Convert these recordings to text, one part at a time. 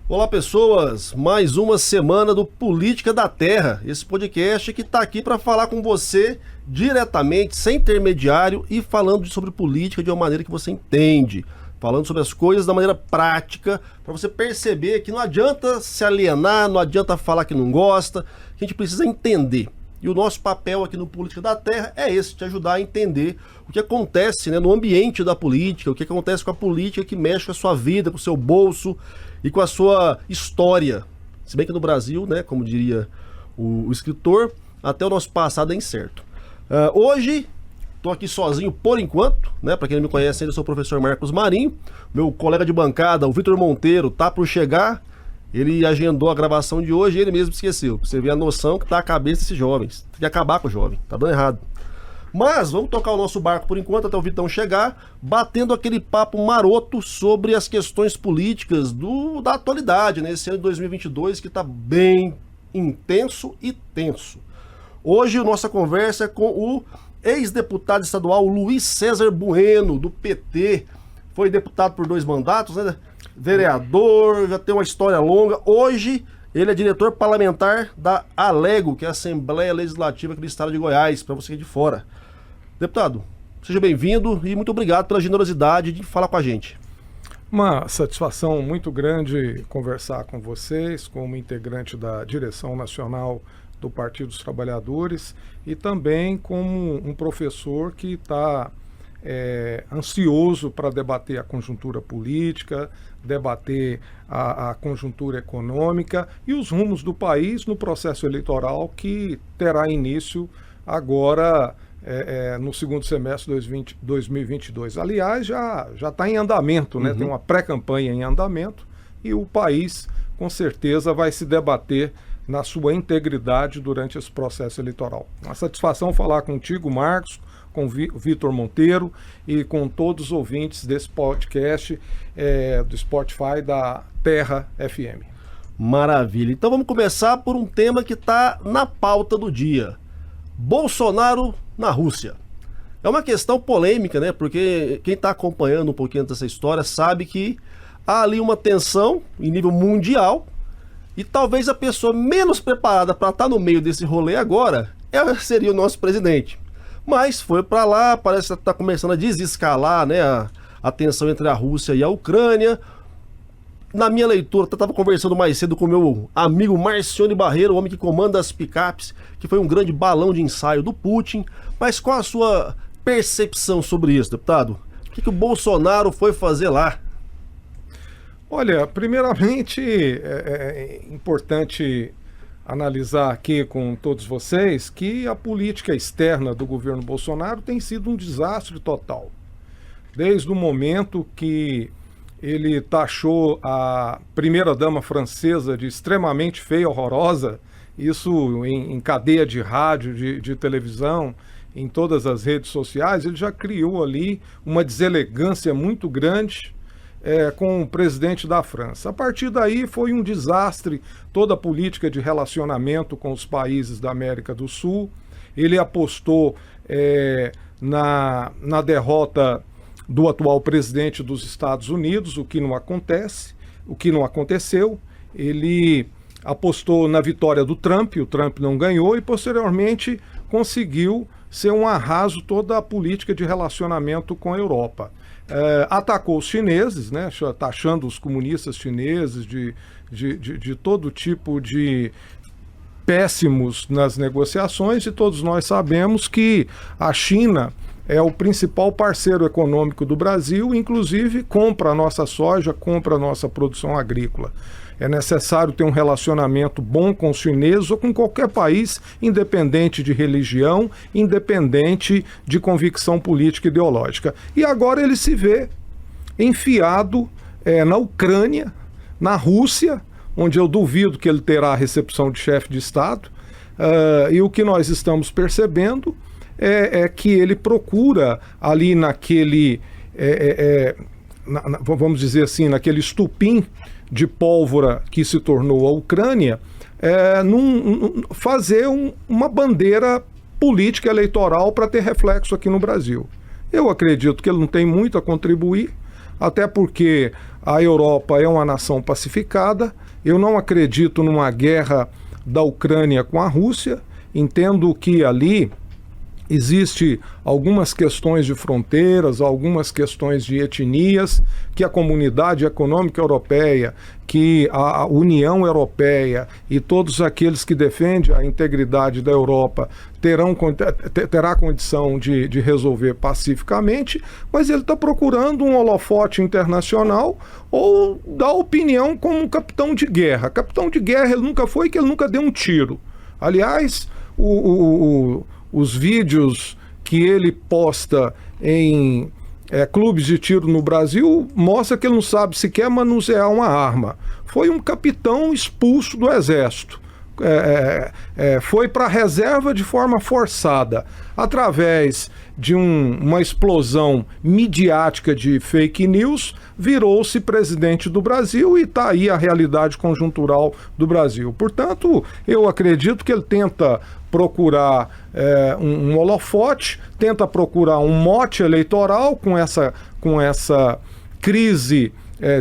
Olá pessoas, mais uma semana do Política da Terra, esse podcast que está aqui para falar com você diretamente, sem intermediário e falando sobre política de uma maneira que você entende, falando sobre as coisas da maneira prática, para você perceber que não adianta se alienar, não adianta falar que não gosta, que a gente precisa entender. E o nosso papel aqui no Política da Terra é esse, te ajudar a entender o que acontece, no ambiente da política, o que acontece com a política que mexe com a sua vida, com o seu bolso e com a sua história. Se bem que no Brasil, como diria o escritor, até o nosso passado é incerto. Hoje, estou aqui sozinho por enquanto, para quem não me conhece ainda, eu sou o professor Marcos Marinho. Meu colega de bancada, o Vitor Monteiro, tá por chegar. Ele agendou a gravação de hoje e ele mesmo esqueceu. Você vê a noção que tá a cabeça desses jovens. Tem que acabar com o jovem, tá dando errado. Mas vamos tocar o nosso barco por enquanto até o Vitão chegar, batendo aquele papo maroto sobre as questões políticas da atualidade, esse ano de 2022 que tá bem intenso e tenso. Hoje a nossa conversa é com o ex-deputado estadual Luiz César Bueno, do PT. Foi deputado por 2 mandatos, vereador, já tem uma história longa. Hoje ele é diretor parlamentar da ALEGO, que é a Assembleia Legislativa aqui do estado de Goiás, para você que é de fora. Deputado, seja bem-vindo e muito obrigado pela generosidade de falar com a gente. Uma satisfação muito grande conversar com vocês, como integrante da direção nacional do Partido dos Trabalhadores e também como um professor que está ansioso para debater a conjuntura política, debater a conjuntura econômica e os rumos do país no processo eleitoral que terá início agora no segundo semestre de 2022. Aliás, já está em andamento, Tem uma pré-campanha em andamento e o país com certeza vai se debater na sua integridade durante esse processo eleitoral. Uma satisfação falar contigo, Marcos, com o Vitor Monteiro e com todos os ouvintes desse podcast do Spotify da Terra FM. Maravilha. Então vamos começar por um tema que está na pauta do dia. Bolsonaro na Rússia. É uma questão polêmica, Porque quem está acompanhando um pouquinho dessa história sabe que há ali uma tensão em nível mundial e talvez a pessoa menos preparada para estar no meio desse rolê agora seria o nosso presidente. Mas foi para lá, parece que está começando a desescalar a tensão entre a Rússia e a Ucrânia. Na minha leitura, eu estava conversando mais cedo com o meu amigo Marcione Barreiro, o homem que comanda as picapes, que foi um grande balão de ensaio do Putin. Mas qual a sua percepção sobre isso, deputado? O que o Bolsonaro foi fazer lá? Olha, primeiramente é importante analisar aqui com todos vocês que a política externa do governo Bolsonaro tem sido um desastre total. Desde o momento que ele taxou a primeira-dama francesa de extremamente feia, horrorosa, isso em cadeia de rádio, de televisão, em todas as redes sociais, ele já criou ali uma deselegância muito grande com o presidente da França. A partir daí foi um desastre toda a política de relacionamento com os países da América do Sul. Ele apostou na derrota do atual presidente dos Estados Unidos, o que não aconteceu. Ele apostou na vitória do Trump, o Trump não ganhou e posteriormente conseguiu ser um arraso toda a política de relacionamento com a Europa. Atacou os chineses, taxando os comunistas chineses de todo tipo de péssimos nas negociações, e todos nós sabemos que a China é o principal parceiro econômico do Brasil, inclusive compra a nossa soja, compra a nossa produção agrícola. É necessário ter um relacionamento bom com os chineses ou com qualquer país, independente de religião, independente de convicção política e ideológica. E agora ele se vê enfiado na Ucrânia, na Rússia, onde eu duvido que ele terá a recepção de chefe de Estado, e o que nós estamos percebendo é que ele procura ali naquele, vamos dizer assim, naquele estupim de pólvora que se tornou a Ucrânia, fazer uma bandeira política eleitoral para ter reflexo aqui no Brasil. Eu acredito que ele não tem muito a contribuir, até porque a Europa é uma nação pacificada. Eu não acredito numa guerra da Ucrânia com a Rússia. Entendo que ali existe algumas questões de fronteiras, algumas questões de etnias, que a Comunidade Econômica Europeia, que a União Europeia e todos aqueles que defendem a integridade da Europa terá condição de resolver pacificamente, mas ele está procurando um holofote internacional ou dar opinião como um capitão de guerra. Capitão de guerra ele nunca foi, que ele nunca deu um tiro. Aliás, os vídeos que ele posta em clubes de tiro no Brasil mostra que ele não sabe sequer manusear uma arma. Foi um capitão expulso do exército. Foi para a reserva de forma forçada, através de uma explosão midiática de fake news, virou-se presidente do Brasil e está aí a realidade conjuntural do Brasil. Portanto, eu acredito que ele tenta procurar um holofote, tenta procurar um mote eleitoral com essa crise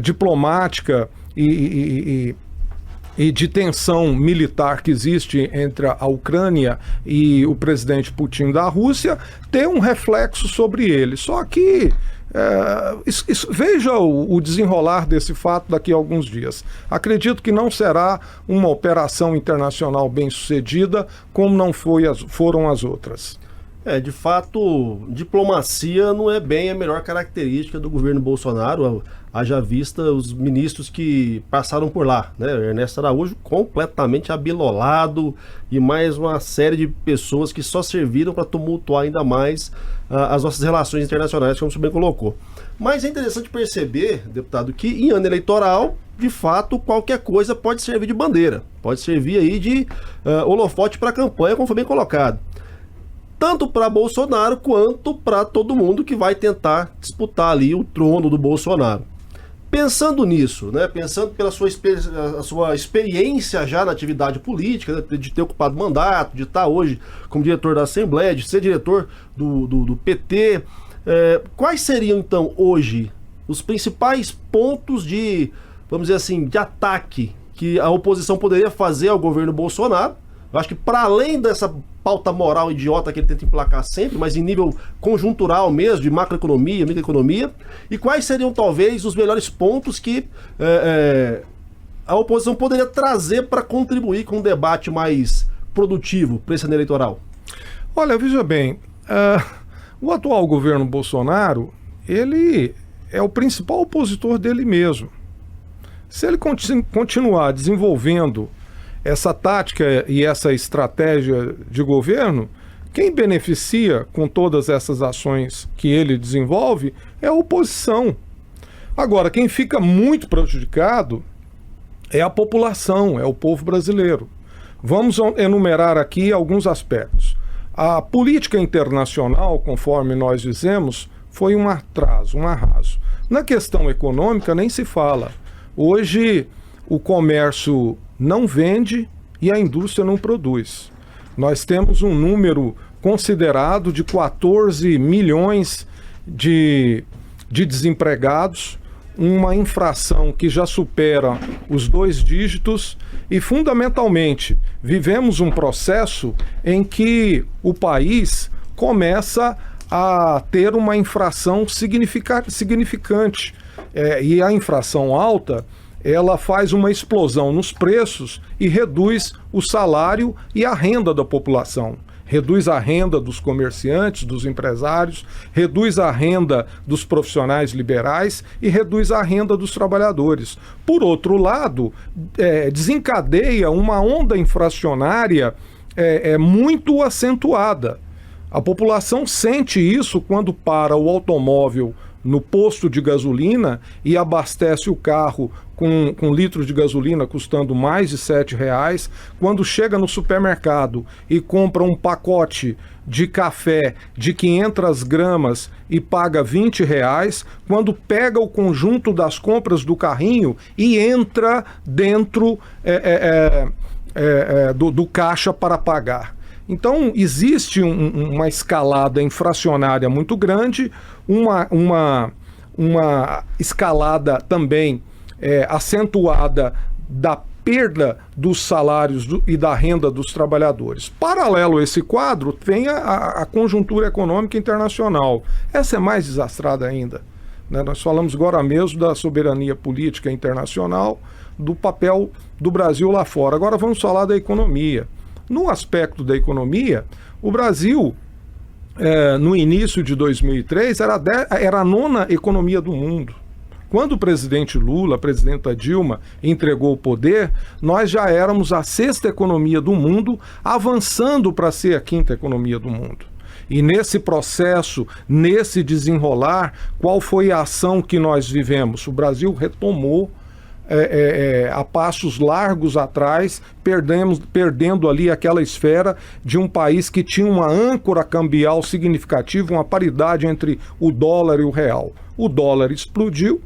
diplomática e de tensão militar que existe entre a Ucrânia e o presidente Putin da Rússia, ter um reflexo sobre ele. Só que veja o desenrolar desse fato daqui a alguns dias. Acredito que não será uma operação internacional bem sucedida, como não foram as outras. De fato, diplomacia não é bem a melhor característica do governo Bolsonaro, haja vista os ministros que passaram por lá, né? Ernesto Araújo completamente abilolado e mais uma série de pessoas que só serviram para tumultuar ainda mais as nossas relações internacionais, como você bem colocou. Mas é interessante perceber, deputado, que em ano eleitoral, de fato, qualquer coisa pode servir de bandeira, pode servir aí de holofote para a campanha, como foi bem colocado. Tanto para Bolsonaro quanto para todo mundo que vai tentar disputar ali o trono do Bolsonaro. Pensando nisso, né, pensando pela sua experiência já na atividade política, né, de ter ocupado mandato, de estar hoje como diretor da Assembleia, de ser diretor do PT, quais seriam então hoje os principais pontos de, vamos dizer assim, de ataque que a oposição poderia fazer ao governo Bolsonaro? Eu acho que para além dessa pauta moral idiota que ele tenta emplacar sempre, mas em nível conjuntural mesmo, de macroeconomia, microeconomia, e quais seriam talvez os melhores pontos que a oposição poderia trazer para contribuir com um debate mais produtivo para esse ano eleitoral? Olha, veja bem, o atual governo Bolsonaro, ele é o principal opositor dele mesmo. Se ele continuar desenvolvendo essa tática e essa estratégia de governo, quem beneficia com todas essas ações que ele desenvolve é a oposição. Agora, quem fica muito prejudicado é a população, é o povo brasileiro. Vamos enumerar aqui alguns aspectos. A política internacional, conforme nós dizemos, foi um atraso, um arraso. Na questão econômica nem se fala. Hoje o comércio não vende e a indústria não produz. Nós temos um número considerado de 14 milhões de desempregados, uma inflação que já supera os 2 dígitos e, fundamentalmente, vivemos um processo em que o país começa a ter uma inflação significante. E a inflação alta, ela faz uma explosão nos preços e reduz o salário e a renda da população. Reduz a renda dos comerciantes, dos empresários, reduz a renda dos profissionais liberais e reduz a renda dos trabalhadores. Por outro lado, desencadeia uma onda inflacionária muito acentuada. A população sente isso quando para o automóvel no posto de gasolina e abastece o carro com litros de gasolina custando mais de R$7, quando chega no supermercado e compra um pacote de café de 500 gramas e paga R$20, quando pega o conjunto das compras do carrinho e entra dentro do caixa para pagar. Então, existe uma escalada inflacionária muito grande, uma escalada também acentuada da perda dos salários e da renda dos trabalhadores. Paralelo a esse quadro, tem a conjuntura econômica internacional. Essa é mais desastrada ainda, né? Nós falamos agora mesmo da soberania política internacional, do papel do Brasil lá fora. Agora vamos falar da economia. No aspecto da economia, o Brasil, no início de 2003, era a 9ª economia do mundo. Quando o presidente Lula, a presidenta Dilma, entregou o poder, nós já éramos a 6ª economia do mundo, avançando para ser a 5ª economia do mundo. E nesse processo, nesse desenrolar, qual foi a ação que nós vivemos? O Brasil retomou a passos largos atrás, perdendo ali aquela esfera de um país que tinha uma âncora cambial significativa, uma paridade entre o dólar e o real. O dólar explodiu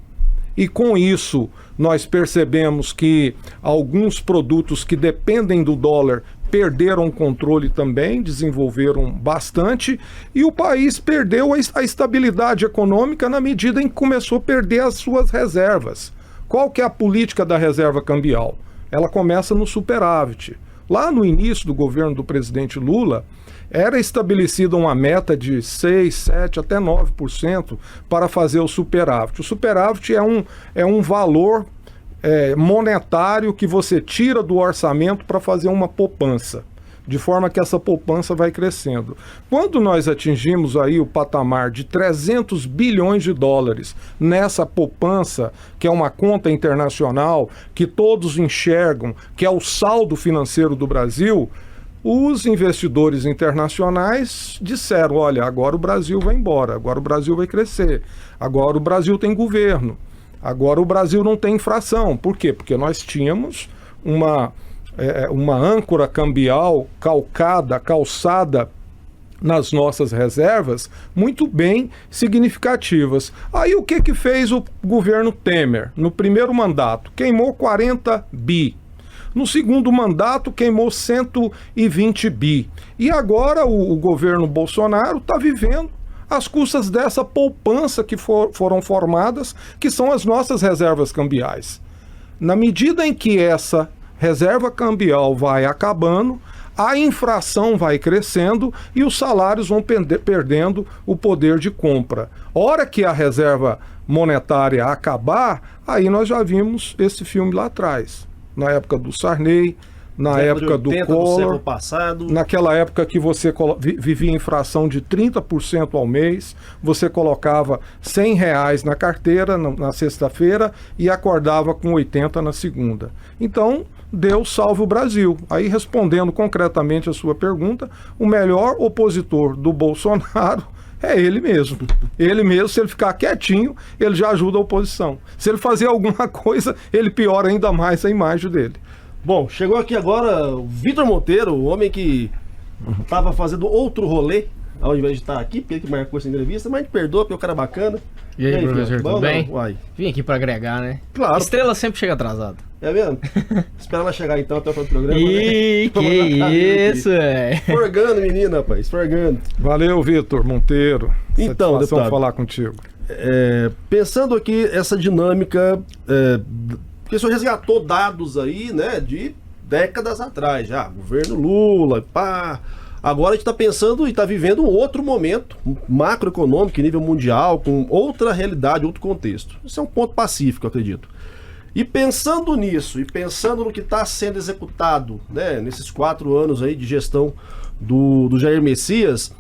e com isso nós percebemos que alguns produtos que dependem do dólar perderam o controle também, desenvolveram bastante, e o país perdeu a estabilidade econômica na medida em que começou a perder as suas reservas. Qual que é a política da reserva cambial? Ela começa no superávit. Lá no início do governo do presidente Lula, era estabelecida uma meta de 6, 7, até 9% para fazer o superávit. O superávit é um valor monetário que você tira do orçamento para fazer uma poupança, de forma que essa poupança vai crescendo. Quando nós atingimos aí o patamar de 300 bilhões de dólares nessa poupança, que é uma conta internacional, que todos enxergam, que é o saldo financeiro do Brasil, os investidores internacionais disseram, olha, agora o Brasil vai embora, agora o Brasil vai crescer, agora o Brasil tem governo, agora o Brasil não tem inflação. Por quê? Porque nós tínhamos uma âncora cambial calçada nas nossas reservas, muito bem significativas. Aí o que fez o governo Temer? No primeiro mandato, queimou 40 bi. No segundo mandato, queimou 120 bi. E agora o governo Bolsonaro está vivendo às custas dessa poupança que foram formadas, que são as nossas reservas cambiais. Na medida em que essa reserva cambial vai acabando, a inflação vai crescendo e os salários vão perdendo o poder de compra. Hora que a reserva monetária acabar, aí nós já vimos esse filme lá atrás, na época do Sarney, na época do Collor, naquela época que você vivia inflação de 30% ao mês, você colocava R$100 na carteira na sexta-feira e acordava com 80 na segunda. Então, Deus salve o Brasil. Aí, respondendo concretamente a sua pergunta, o melhor opositor do Bolsonaro é ele mesmo. Ele mesmo, se ele ficar quietinho, ele já ajuda a oposição. Se ele fazer alguma coisa, ele piora ainda mais a imagem dele. Bom, chegou aqui agora o Vitor Monteiro, o homem que estava fazendo outro rolê, ao invés de estar aqui, porque ele que marcou essa entrevista, mas perdoa, porque o cara é bacana. E aí, professor, tudo bem? Uai. Vim aqui pra agregar, né? Claro. Estrela sempre chega atrasado. É mesmo? Espera ela chegar então até o programa. Ih, né? que isso, é. Esforgando, menina, rapaz, esforgando. Valeu, Vitor Monteiro. Então, satisfação deputado, falar contigo. Pensando aqui essa dinâmica, porque o senhor resgatou dados aí, né, de décadas atrás já, governo Lula, pá. Agora a gente está pensando e está vivendo um outro momento macroeconômico em nível mundial, com outra realidade, outro contexto. Isso é um ponto pacífico, eu acredito. E pensando nisso, e pensando no que está sendo executado, né, nesses 4 anos aí de gestão do Jair Messias,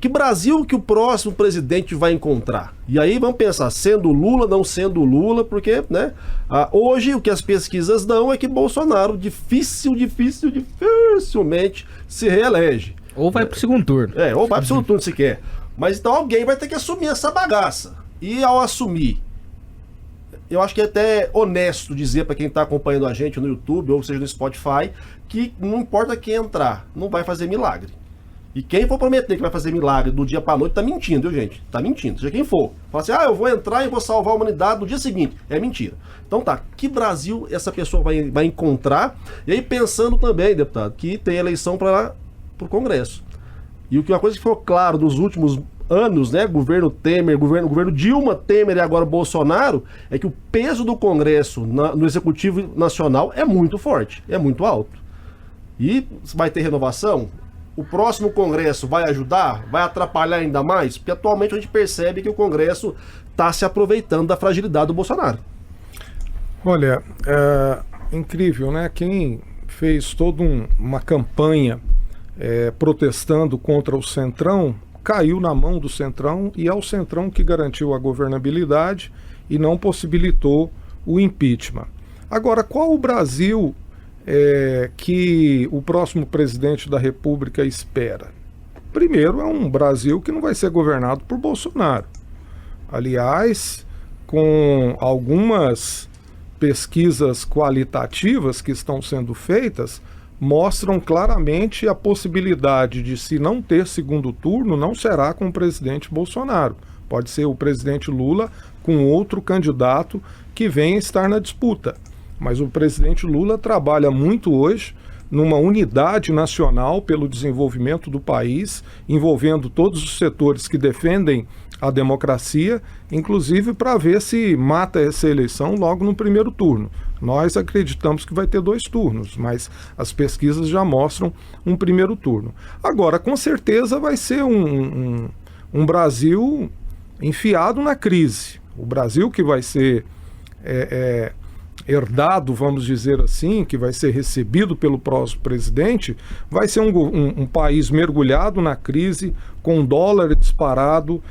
que Brasil que o próximo presidente vai encontrar? E aí vamos pensar, sendo Lula, não sendo Lula, porque, né, hoje o que as pesquisas dão é que Bolsonaro dificilmente se reelege. Ou vai pro segundo turno. Ou vai pro segundo turno se quer. Mas então alguém vai ter que assumir essa bagaça. E ao assumir, eu acho que é até honesto dizer para quem está acompanhando a gente no YouTube, ou seja no Spotify, que não importa quem entrar, não vai fazer milagre. E quem for prometer que vai fazer milagre do dia para noite tá mentindo, viu, gente? Tá mentindo. Seja quem for. Fala assim, eu vou entrar e vou salvar a humanidade no dia seguinte. É mentira. Então tá, que Brasil essa pessoa vai encontrar? E aí pensando também, deputado, que tem eleição para o Congresso. E uma coisa que ficou claro nos últimos anos, né, governo Temer, governo Dilma, Temer e agora Bolsonaro, é que o peso do Congresso no Executivo Nacional é muito forte, é muito alto. E vai ter renovação? O próximo Congresso vai ajudar? Vai atrapalhar ainda mais? Porque atualmente a gente percebe que o Congresso está se aproveitando da fragilidade do Bolsonaro. Olha, é incrível, né? Quem fez toda uma campanha protestando contra o Centrão, caiu na mão do Centrão, e é o Centrão que garantiu a governabilidade e não possibilitou o impeachment. Agora, qual o Brasil que o próximo presidente da República espera? Primeiro, é um Brasil que não vai ser governado por Bolsonaro. Aliás, com algumas pesquisas qualitativas que estão sendo feitas, mostram claramente a possibilidade de, se não ter segundo turno, não será com o presidente Bolsonaro. Pode ser o presidente Lula com outro candidato que venha estar na disputa. Mas o presidente Lula trabalha muito hoje numa unidade nacional pelo desenvolvimento do país, envolvendo todos os setores que defendem a democracia, inclusive para ver se mata essa eleição logo no primeiro turno. Nós acreditamos que vai ter 2 turnos, mas as pesquisas já mostram um primeiro turno. Agora, com certeza vai ser um Brasil enfiado na crise. O Brasil que vai ser herdado, vamos dizer assim, que vai ser recebido pelo próximo presidente, vai ser um país mergulhado na crise, com dólar disparado,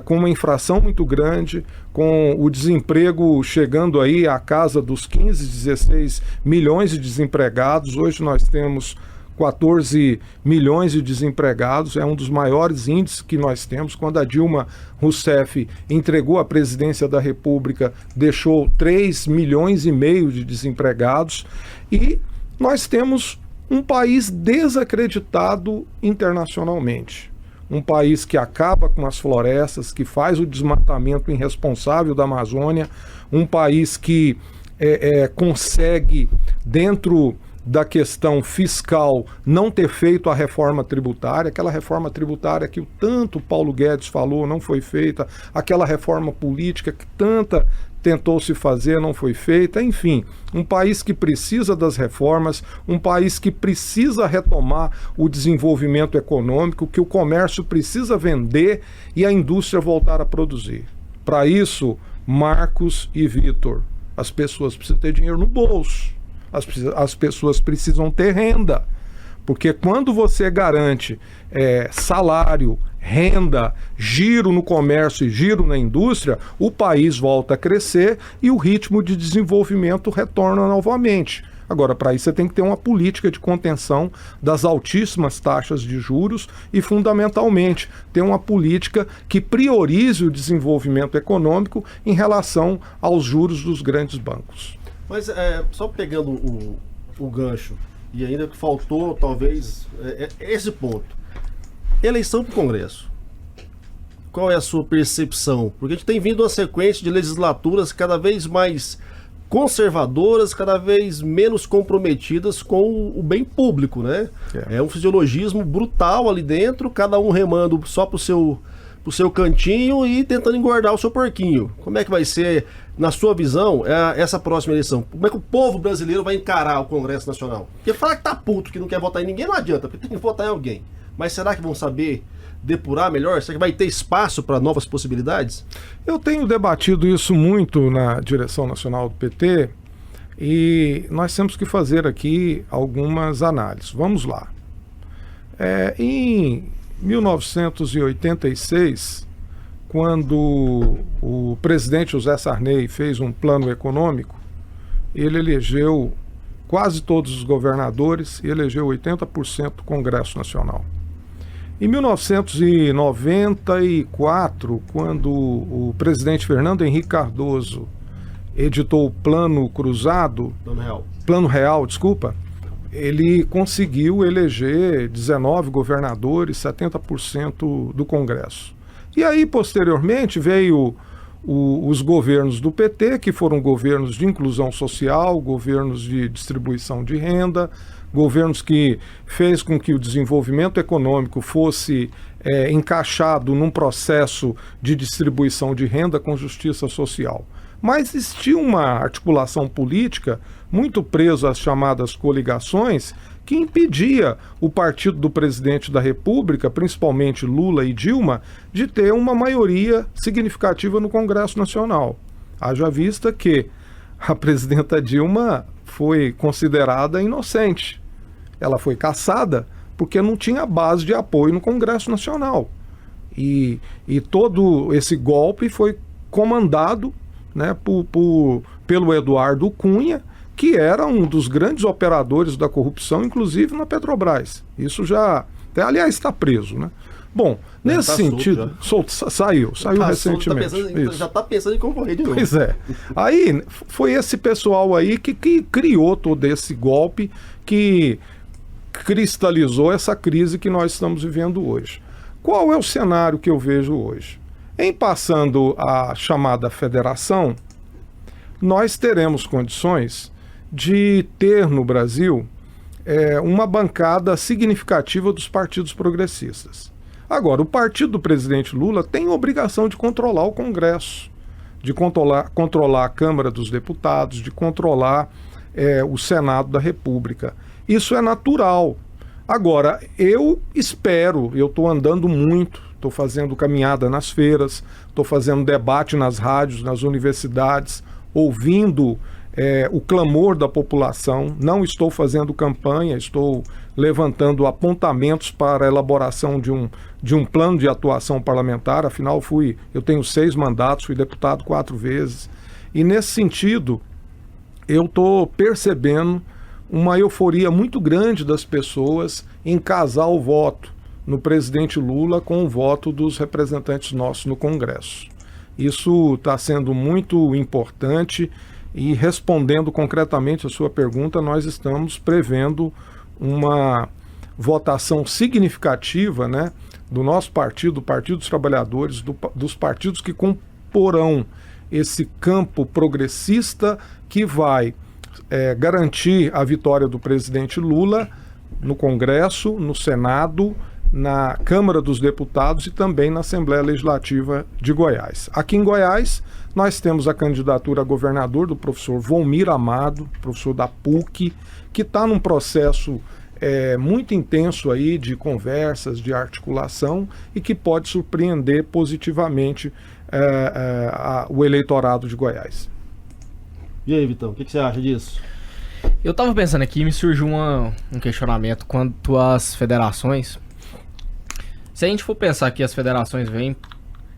com uma inflação muito grande, com o desemprego chegando aí à casa dos 15, 16 milhões de desempregados. Hoje nós temos 14 milhões de desempregados, é um dos maiores índices que nós temos. Quando a Dilma Rousseff entregou a presidência da República, deixou 3 milhões e meio de desempregados, e nós temos um país desacreditado internacionalmente. Um país que acaba com as florestas, que faz o desmatamento irresponsável da Amazônia, um país que consegue, dentro da questão fiscal, não ter feito a reforma tributária, aquela reforma tributária que o tanto Paulo Guedes falou não foi feita, aquela reforma política que tanta tentou se fazer, não foi feita, enfim, um país que precisa das reformas, um país que precisa retomar o desenvolvimento econômico, que o comércio precisa vender e a indústria voltar a produzir. Para isso, Marcos e Vitor, as pessoas precisam ter dinheiro no bolso. As pessoas precisam ter renda, porque quando você garante salário, renda, giro no comércio e giro na indústria, o país volta a crescer e o ritmo de desenvolvimento retorna novamente. Agora, para isso você tem que ter uma política de contenção das altíssimas taxas de juros e, fundamentalmente, ter uma política que priorize o desenvolvimento econômico em relação aos juros dos grandes bancos. Mas só pegando o gancho, e ainda que faltou talvez esse ponto. Eleição para o Congresso. Qual é a sua percepção? Porque a gente tem vindo uma sequência de legislaturas cada vez mais conservadoras, cada vez menos comprometidas com o bem público, né? É um fisiologismo brutal ali dentro, cada um remando só pro seu cantinho e tentando engordar o seu porquinho. Como é que vai ser, na sua visão, essa próxima eleição? Como é que o povo brasileiro vai encarar o Congresso Nacional? Porque falar que tá puto, que não quer votar em ninguém, não adianta, porque tem que votar em alguém. Mas será que vão saber depurar melhor? Será que vai ter espaço para novas possibilidades? Eu tenho debatido isso muito na direção nacional do PT e nós temos que fazer aqui algumas análises. Vamos lá. Em 1986, quando o presidente José Sarney fez um plano econômico, ele elegeu quase todos os governadores e elegeu 80% do Congresso Nacional. Em 1994, quando o presidente Fernando Henrique Cardoso editou o Plano Real, ele conseguiu eleger 19 governadores, 70% do Congresso. E aí, posteriormente, veio os governos do PT, que foram governos de inclusão social, governos de distribuição de renda, governos que fez com que o desenvolvimento econômico fosse encaixado num processo de distribuição de renda com justiça social. Mas existia uma articulação política muito presa às chamadas coligações que impedia o partido do presidente da República, principalmente Lula e Dilma, de ter uma maioria significativa no Congresso Nacional. Haja vista que a presidenta Dilma foi considerada inocente. Ela foi cassada porque não tinha base de apoio no Congresso Nacional. E todo esse golpe foi comandado, né, pelo Eduardo Cunha, que era um dos grandes operadores da corrupção, inclusive na Petrobras. Isso já, aliás, está preso, né? Bom, nesse sentido, saiu recentemente. Já está pensando em concorrer de novo. Pois é. Aí foi esse pessoal aí que criou todo esse golpe, que cristalizou essa crise que nós estamos vivendo hoje. Qual é o cenário que eu vejo hoje? Em passando a chamada federação, nós teremos condições de ter no Brasil uma bancada significativa dos partidos progressistas. Agora, o partido do presidente Lula tem obrigação de controlar o Congresso, de controlar a Câmara dos Deputados, de controlar o Senado da República. Isso é natural. Agora, eu estou andando muito, estou fazendo caminhada nas feiras, estou fazendo debate nas rádios, nas universidades, ouvindo o clamor da população. Não estou fazendo campanha, estou levantando apontamentos para a elaboração de um plano de atuação parlamentar. Afinal, eu tenho 6 mandatos, fui deputado 4 vezes. E nesse sentido, eu estou percebendo uma euforia muito grande das pessoas em casar o voto no presidente Lula com o voto dos representantes nossos no Congresso. Isso está sendo muito importante e, respondendo concretamente a sua pergunta, nós estamos prevendo uma votação significativa, né, do nosso partido, do Partido dos Trabalhadores, dos partidos que comporão esse campo progressista que vai garantir a vitória do presidente Lula no Congresso, no Senado, na Câmara dos Deputados e também na Assembleia Legislativa de Goiás. Aqui em Goiás, nós temos a candidatura a governador do professor Volmir Amado, professor da PUC, que está num processo muito intenso aí de conversas, de articulação e que pode surpreender positivamente o eleitorado de Goiás. E aí, Vitão, o que você acha disso? Eu tava pensando aqui e me surgiu um questionamento quanto às federações. Se a gente for pensar que as federações vêm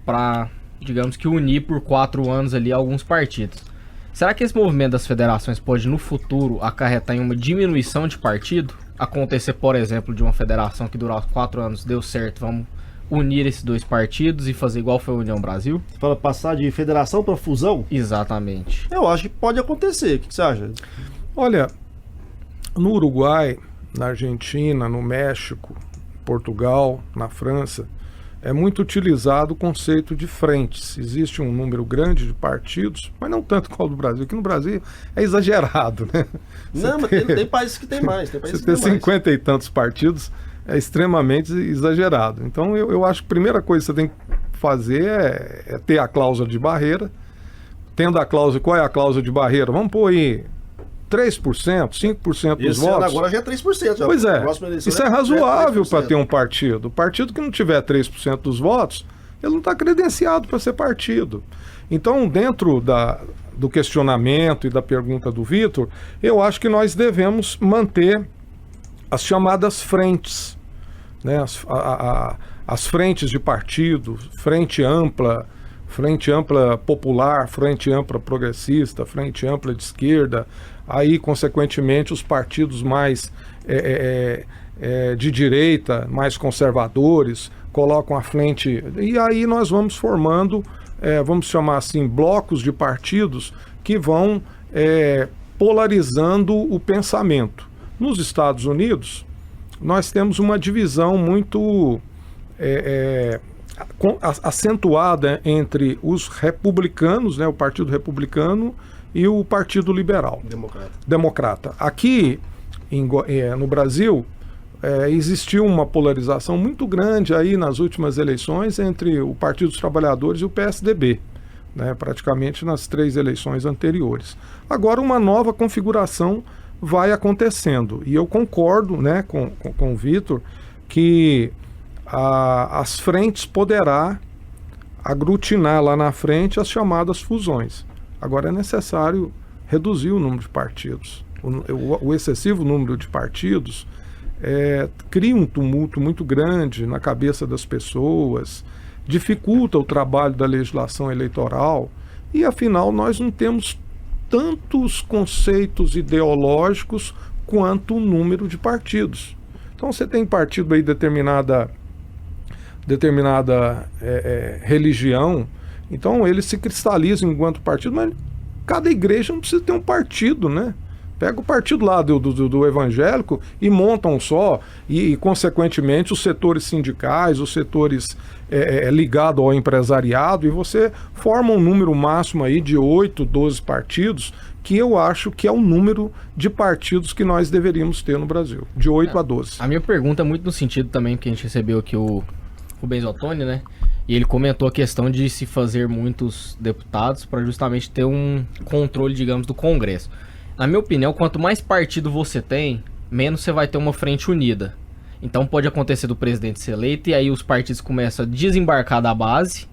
para, digamos que, unir por 4 anos ali alguns partidos, será que esse movimento das federações pode, no futuro, acarretar em uma diminuição de partido? Acontecer, por exemplo, de uma federação que durar 4 anos, deu certo, vamos unir esses 2 partidos e fazer igual foi a União Brasil? Você fala passar de federação para fusão? Exatamente. Eu acho que pode acontecer. O que você acha? Olha, no Uruguai, na Argentina, no México, Portugal, na França, é muito utilizado o conceito de frentes. Existe um número grande de partidos, mas não tanto qual do Brasil. Aqui no Brasil é exagerado, né? Não, mas tem países que tem mais. Você ter 50 e tantos partidos é extremamente exagerado. Então eu acho que a primeira coisa que você tem que fazer é ter a cláusula de barreira. Tendo a cláusula, qual é a cláusula de barreira? Vamos pôr aí 3%, 5% dos Esse votos. ano agora já é 3%. Já. Pois é, Eleição isso é razoável para ter um partido. O partido que não tiver 3% dos votos, ele não está credenciado para ser partido. Então, dentro do questionamento e da pergunta do Vitor, eu acho que nós devemos manter as chamadas frentes, né? As frentes de partido, frente ampla popular, frente ampla progressista, frente ampla de esquerda, aí, consequentemente, os partidos mais de direita, mais conservadores, colocam a frente, e aí nós vamos formando, vamos chamar assim, blocos de partidos que vão polarizando o pensamento. Nos Estados Unidos, nós temos uma divisão muito acentuada entre os republicanos, né, o Partido Republicano e o Partido Liberal. Democrata. Aqui no Brasil existiu uma polarização muito grande aí nas últimas eleições entre o Partido dos Trabalhadores e o PSDB, né, praticamente nas 3 eleições anteriores. Agora uma nova configuração vai acontecendo e eu concordo, né, com o Vitor que as frentes poderá aglutinar lá na frente as chamadas fusões. Agora é necessário reduzir o número de partidos. O excessivo número de partidos cria um tumulto muito grande na cabeça das pessoas, dificulta o trabalho da legislação eleitoral e, afinal, nós não temos tantos conceitos ideológicos quanto o número de partidos. Então você tem partido aí determinada religião, então ele se cristaliza enquanto partido, mas cada igreja não precisa ter um partido, né? Pega o partido lá do evangélico e montam só, e consequentemente os setores sindicais, os setores ligados ao empresariado, e você forma um número máximo aí de 8, 12 partidos, que eu acho que é o número de partidos que nós deveríamos ter no Brasil, de 8 a 12. A minha pergunta é muito no sentido também, que a gente recebeu aqui o Rubens Ottoni, né? E ele comentou a questão de se fazer muitos deputados para justamente ter um controle, digamos, do Congresso. Na minha opinião, quanto mais partido você tem, menos você vai ter uma frente unida. Então pode acontecer do presidente ser eleito e aí os partidos começam a desembarcar da base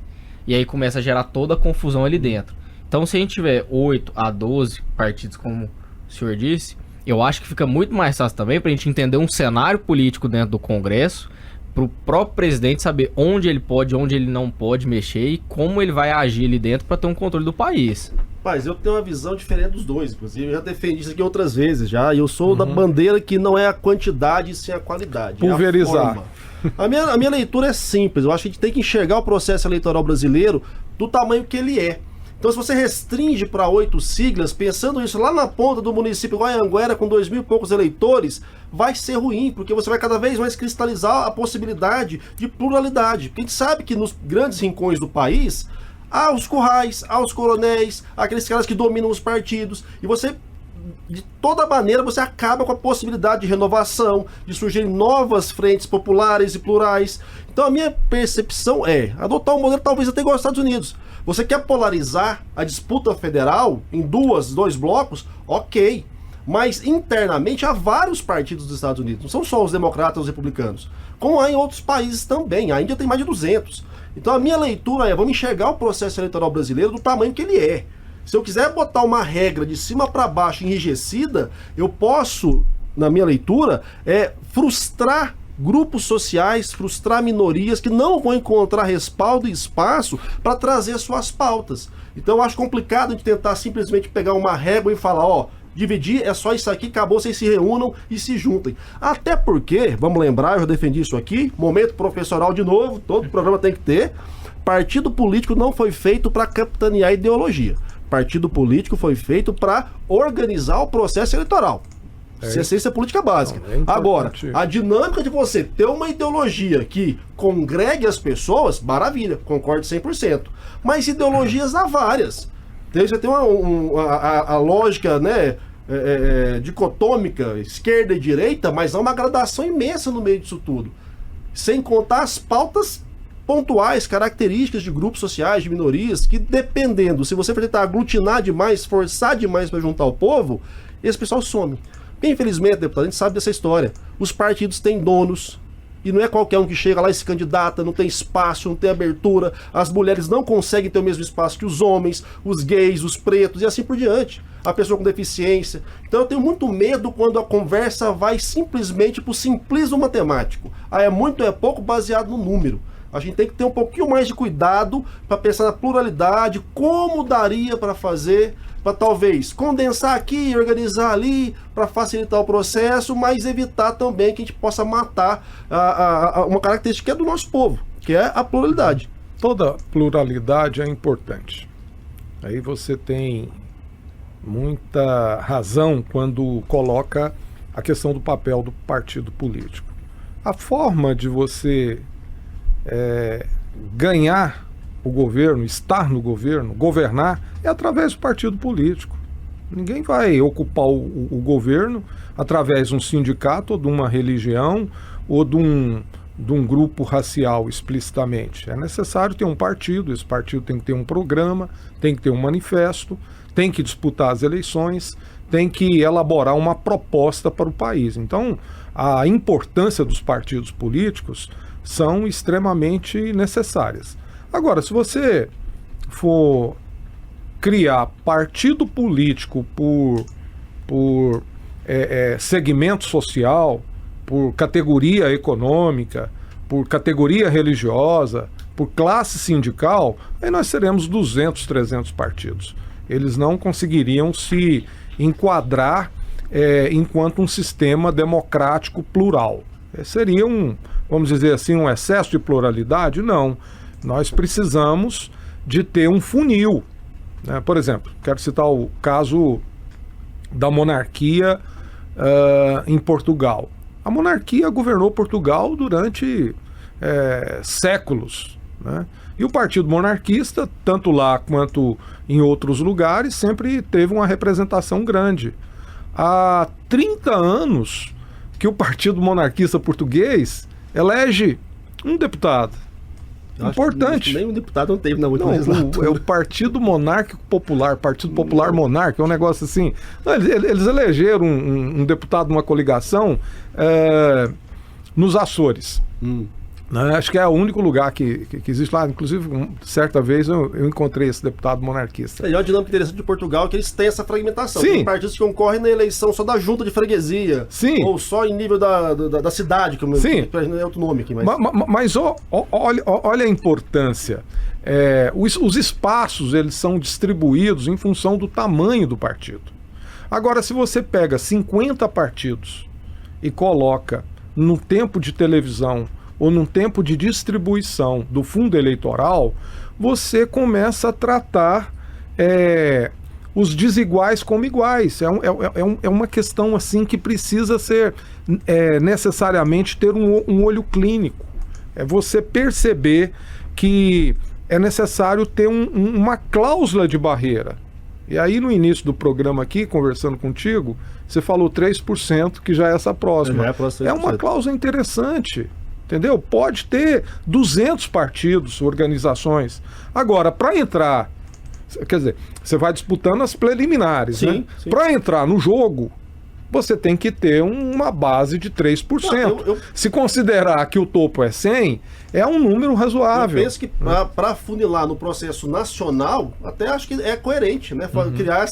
e aí começa a gerar toda a confusão ali dentro. Então se a gente tiver 8 a 12 partidos, como o senhor disse, eu acho que fica muito mais fácil também para a gente entender um cenário político dentro do Congresso, para o próprio presidente saber onde ele pode, onde ele não pode mexer e como ele vai agir ali dentro para ter um controle do país. Mas eu tenho uma visão diferente dos dois, inclusive eu já defendi isso aqui outras vezes já, e eu sou da bandeira que não é a quantidade sim a qualidade. Pulverizar. É a minha leitura é simples, eu acho que a gente tem que enxergar o processo eleitoral brasileiro do tamanho que ele é. Então se você restringe para 8 siglas, pensando isso lá na ponta do município igual Anhanguera com 2.000 e poucos eleitores, vai ser ruim, porque você vai cada vez mais cristalizar a possibilidade de pluralidade. Porque a gente sabe que nos grandes rincões do país há os currais, há os coronéis, há aqueles caras que dominam os partidos, e você, de toda maneira, você acaba com a possibilidade de renovação, de surgirem novas frentes populares e plurais. Então a minha percepção é adotar um modelo talvez até igual aos Estados Unidos. Você quer polarizar a disputa federal em dois blocos? Ok. Mas internamente há vários partidos dos Estados Unidos, não são só os democratas e os republicanos, como há em outros países também. A Índia tem mais de 200. Então a minha leitura vamos enxergar o processo eleitoral brasileiro do tamanho que ele é. Se eu quiser botar uma regra de cima para baixo enrijecida, eu posso, na minha leitura, frustrar grupos sociais, frustrar minorias que não vão encontrar respaldo e espaço para trazer suas pautas. Então eu acho complicado a gente tentar simplesmente pegar uma régua e falar, dividir é só isso aqui, acabou, vocês se reúnam e se juntem. Até porque, vamos lembrar, eu já defendi isso aqui, momento professoral de novo, todo programa tem que ter, partido político não foi feito para capitanear ideologia. Partido político foi feito para organizar o processo eleitoral. Ciência política básica. Agora, a dinâmica de você ter uma ideologia que congregue as pessoas, maravilha, concordo 100%. Mas ideologias há várias. Você tem a lógica, né, dicotômica, esquerda e direita, mas há uma gradação imensa no meio disso tudo. Sem contar as pautas pontuais, características de grupos sociais, de minorias, que dependendo, se você for tentar aglutinar demais, forçar demais para juntar o povo, esse pessoal some. Porque, infelizmente, deputado, a gente sabe dessa história. Os partidos têm donos, e não é qualquer um que chega lá e se candidata, não tem espaço, não tem abertura, as mulheres não conseguem ter o mesmo espaço que os homens, os gays, os pretos e assim por diante. A pessoa com deficiência. Então eu tenho muito medo quando a conversa vai simplesmente para o simplismo matemático. É muito, é pouco baseado no número. A gente tem que ter um pouquinho mais de cuidado para pensar na pluralidade, como daria para fazer, para talvez condensar aqui e organizar ali, para facilitar o processo, mas evitar também que a gente possa matar uma característica que é do nosso povo, que é a pluralidade. Toda pluralidade é importante. Aí você tem muita razão quando coloca a questão do papel do partido político. A forma de você ganhar o governo, estar no governo, governar, é através do partido político. Ninguém vai ocupar o governo através de um sindicato ou de uma religião ou de um grupo racial explicitamente. É necessário ter um partido, esse partido tem que ter um programa, tem que ter um manifesto, tem que disputar as eleições, tem que elaborar uma proposta para o país. Então, a importância dos partidos políticos são extremamente necessárias. Agora, se você for criar partido político por segmento social, por categoria econômica, por categoria religiosa, por classe sindical, aí nós teremos 200, 300 partidos. Eles não conseguiriam se enquadrar enquanto um sistema democrático plural. Seria vamos dizer assim, um excesso de pluralidade? Não. Nós precisamos de ter um funil. Né? Por exemplo, quero citar o caso da monarquia em Portugal. A monarquia governou Portugal durante séculos, né? E o partido monarquista, tanto lá quanto em outros lugares, sempre teve uma representação grande. Há 30 anos que o partido monarquista português elege um deputado. Importante. Nem um deputado não teve na última legislatura. É o Partido Monárquico Popular, Partido Popular Monárquico, é um negócio assim. Não, eles elegeram um deputado numa coligação nos Açores. Acho que é o único lugar que existe lá. Inclusive, certa vez eu encontrei esse deputado monarquista. E a dinâmica interessante de Portugal é que eles têm essa fragmentação. Sim. Tem partidos que concorrem na eleição só da junta de freguesia. Sim. Ou só em nível da cidade, que Sim. é outro nome aqui. Mas olha a importância. Os espaços, eles são distribuídos em função do tamanho do partido. Agora, se você pega 50 partidos e coloca no tempo de televisão ou num tempo de distribuição do fundo eleitoral, você começa a tratar os desiguais como iguais. É uma questão assim que precisa ser necessariamente ter um olho clínico. É você perceber que é necessário ter uma cláusula de barreira. E aí no início do programa aqui, conversando contigo, você falou 3%, que já é essa próxima. É uma cláusula interessante. Entendeu? Pode ter 200 partidos, organizações. Agora, para entrar, quer dizer, você vai disputando as preliminares, sim, né? Sim. Para entrar no jogo, você tem que ter uma base de 3%. Se considerar que o topo é 100, é um número razoável. Eu penso que para funilar no processo nacional, até acho que é coerente, né? Criar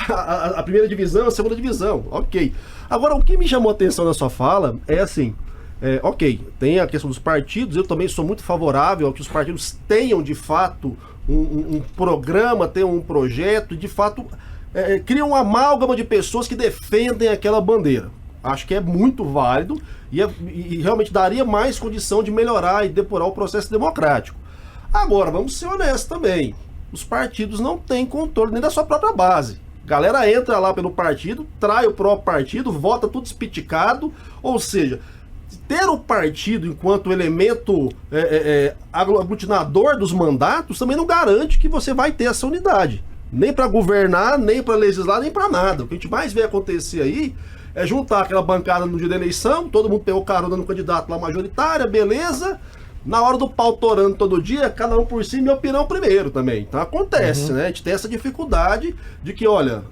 a primeira divisão, a segunda divisão. Ok. Agora, o que me chamou a atenção na sua fala é assim... ok, tem a questão dos partidos, eu também sou muito favorável a que os partidos tenham de fato um programa, tenham um projeto, e de fato criam uma amálgama de pessoas que defendem aquela bandeira. Acho que é muito válido e realmente daria mais condição de melhorar e depurar o processo democrático. Agora, vamos ser honestos também, os partidos não têm controle nem da sua própria base. Galera entra lá pelo partido, trai o próprio partido, vota tudo espiticado, ou seja... Ter o partido enquanto elemento aglutinador dos mandatos também não garante que você vai ter essa unidade. Nem para governar, nem para legislar, nem para nada. O que a gente mais vê acontecer aí é juntar aquela bancada no dia da eleição, todo mundo pegou carona no candidato lá majoritária, beleza. Na hora do pau torando todo dia, cada um por si, meu pirão primeiro também. Então acontece, né? A gente tem essa dificuldade de que, olha,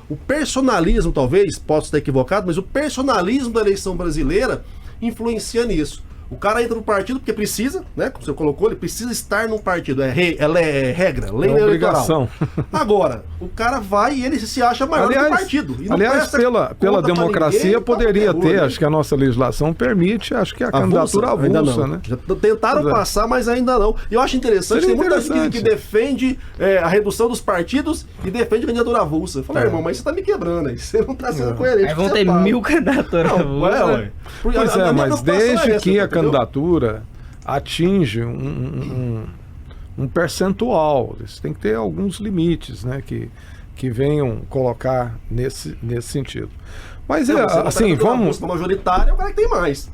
o personalismo, talvez, posso estar equivocado, mas o personalismo da eleição brasileira influencia nisso. O cara entra no partido porque precisa, né? Como você colocou, ele precisa estar num partido. Ela é regra, lei eleitoral. Obrigação. Agora, o cara vai e ele se acha maior do que o partido. E aliás, pela democracia ninguém, poderia ter, né? Acho que a nossa legislação permite, acho que a candidatura avulsa, né? Já tentaram passar, mas ainda não. E eu acho interessante, tem muita gente que defende a redução dos partidos e defende a candidatura avulsa. Eu falei, irmão, mas você tá me quebrando aí. Você não tá sendo coerente. Aí vão ter 1000 candidaturas avulsas. Pois mas desde que a candidatura atinge um percentual, eles têm que ter alguns limites, né, que venham colocar nesse sentido. Mas assim, vamos... A majoritária é o cara que tem mais.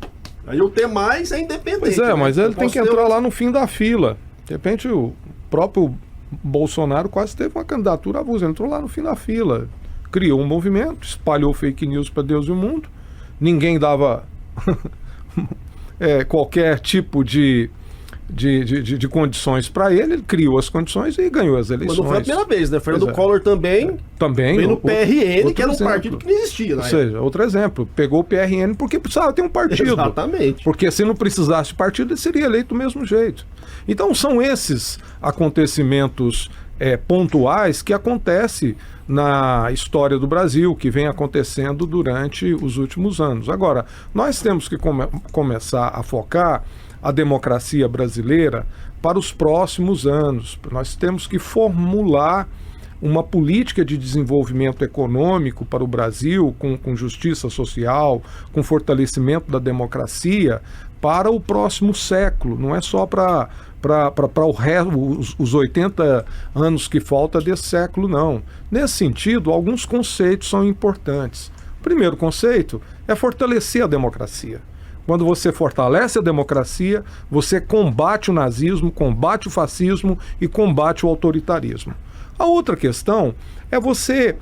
Aí o T mais é independente. Pois é, mas ele tem que entrar lá lá no fim da fila. De repente o próprio Bolsonaro quase teve uma candidatura avulsa, ele entrou lá no fim da fila, criou um movimento, espalhou fake news para Deus e o mundo, ninguém dava qualquer tipo de condições para ele criou as condições e ganhou as eleições. Mas não foi a primeira vez, né? Fernando Collor também veio no PRN, que era um partido que não existia, né? Ou seja, outro exemplo, pegou o PRN porque precisava ter um partido. Exatamente. Porque se não precisasse de partido, ele seria eleito do mesmo jeito. Então são esses acontecimentos pontuais que acontecem na história do Brasil, que vem acontecendo durante os últimos anos. Agora, nós temos que começar a focar a democracia brasileira para os próximos anos. Nós temos que formular uma política de desenvolvimento econômico para o Brasil, com justiça social, com fortalecimento da democracia, para o próximo século. Não é só para os 80 anos que falta desse século, não. Nesse sentido, alguns conceitos são importantes. O primeiro conceito é fortalecer a democracia. Quando você fortalece a democracia, você combate o nazismo, combate o fascismo e combate o autoritarismo. A outra questão é você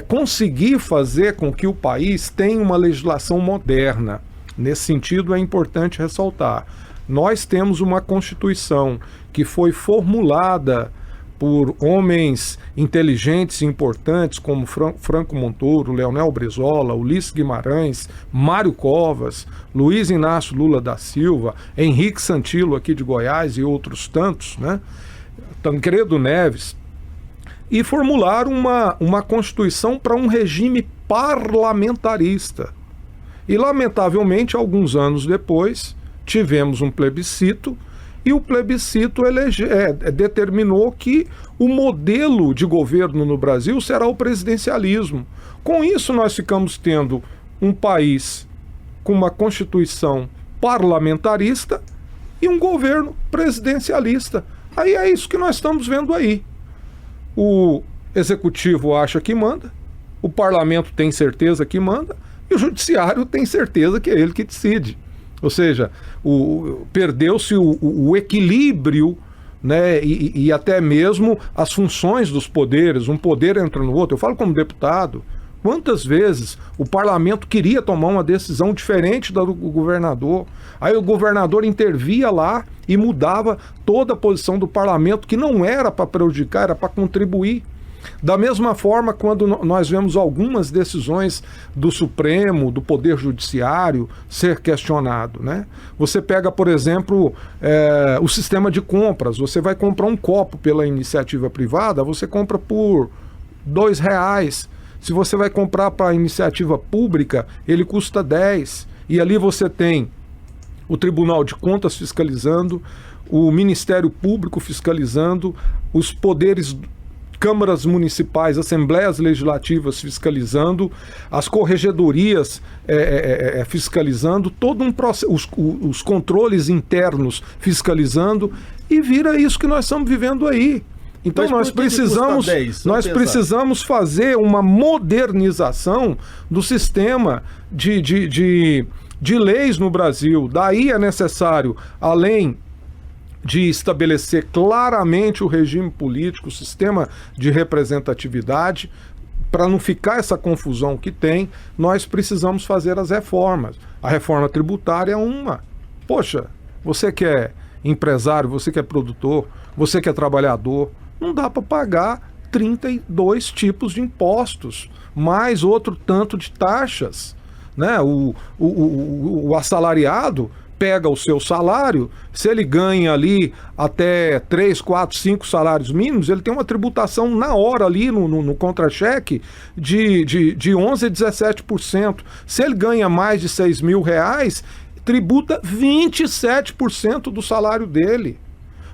conseguir fazer com que o país tenha uma legislação moderna. Nesse sentido, é importante ressaltar. Nós temos uma Constituição que foi formulada por homens inteligentes e importantes como Franco Montoro, Leonel Brizola, Ulisses Guimarães, Mário Covas, Luiz Inácio Lula da Silva, Henrique Santilo aqui de Goiás e outros tantos, né? Tancredo Neves, e formularam uma Constituição para um regime parlamentarista. E, lamentavelmente, alguns anos depois, tivemos um plebiscito, e o plebiscito determinou que o modelo de governo no Brasil será o presidencialismo. Com isso, nós ficamos tendo um país com uma Constituição parlamentarista e um governo presidencialista. Aí é isso que nós estamos vendo aí. O executivo acha que manda, o parlamento tem certeza que manda, e o judiciário tem certeza que é ele que decide. Ou seja, perdeu-se o equilíbrio, né, e até mesmo as funções dos poderes, um poder entra no outro. Eu falo como deputado, quantas vezes o parlamento queria tomar uma decisão diferente da do governador, aí o governador intervia lá e mudava toda a posição do parlamento, que não era para prejudicar, era para contribuir. Da mesma forma, quando nós vemos algumas decisões do Supremo, do Poder Judiciário, ser questionado, né? Você pega, por exemplo, o sistema de compras. Você vai comprar um copo pela iniciativa privada, você compra por R$2. Se você vai comprar para a iniciativa pública, ele custa 10. E ali você tem o Tribunal de Contas fiscalizando, o Ministério Público fiscalizando, os poderes, câmaras municipais, assembleias legislativas fiscalizando, as corregedorias fiscalizando, todo um processo, os controles internos fiscalizando, e vira isso que nós estamos vivendo aí. Então nós precisamos fazer uma modernização do sistema de leis no Brasil. Daí é necessário, além de estabelecer claramente o regime político, o sistema de representatividade, para não ficar essa confusão que tem, nós precisamos fazer as reformas. A reforma tributária é uma. Poxa, você que é empresário, você que é produtor, você que é trabalhador, não dá para pagar 32 tipos de impostos, mais outro tanto de taxas, né? O assalariado pega o seu salário, se ele ganha ali até 3, 4, 5 salários mínimos, ele tem uma tributação na hora ali no contra-cheque de 11% a 17%. Se ele ganha mais de R$6.000, tributa 27% do salário dele.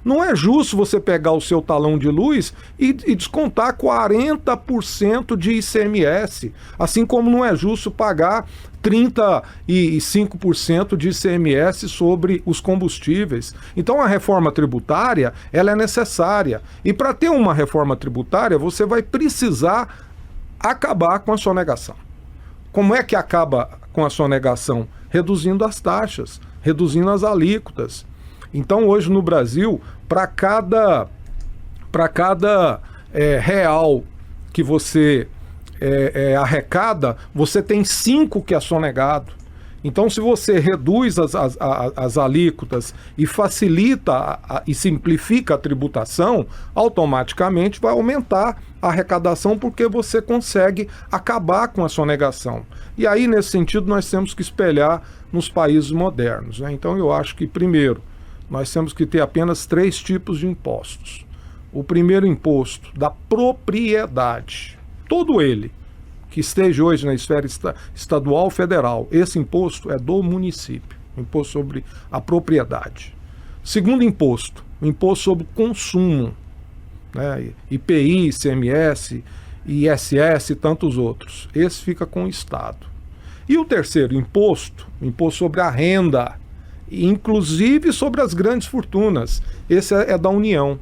Não é justo você pegar o seu talão de luz e descontar 40% de ICMS, assim como não é justo pagar 35% de ICMS sobre os combustíveis. Então a reforma tributária, ela é necessária. E para ter uma reforma tributária, você vai precisar acabar com a sonegação. Como é que acaba com a sonegação? Reduzindo as taxas, reduzindo as alíquotas. Então, hoje no Brasil, para cada real que você arrecada, você tem 5 que é sonegado. Então, se você reduz as alíquotas e facilita e simplifica a tributação, automaticamente vai aumentar a arrecadação, porque você consegue acabar com a sonegação. E aí, nesse sentido, nós temos que espelhar nos países modernos, né? Então, eu acho que, primeiro, nós temos que ter apenas 3 tipos de impostos. O primeiro imposto da propriedade, todo ele, que esteja hoje na esfera estadual ou federal, esse imposto é do município, imposto sobre a propriedade. Segundo imposto, o imposto sobre o consumo, né? IPI, ICMS, ISS e tantos outros. Esse fica com o Estado. E o terceiro imposto, o imposto sobre a renda, inclusive sobre as grandes fortunas, esse é da União.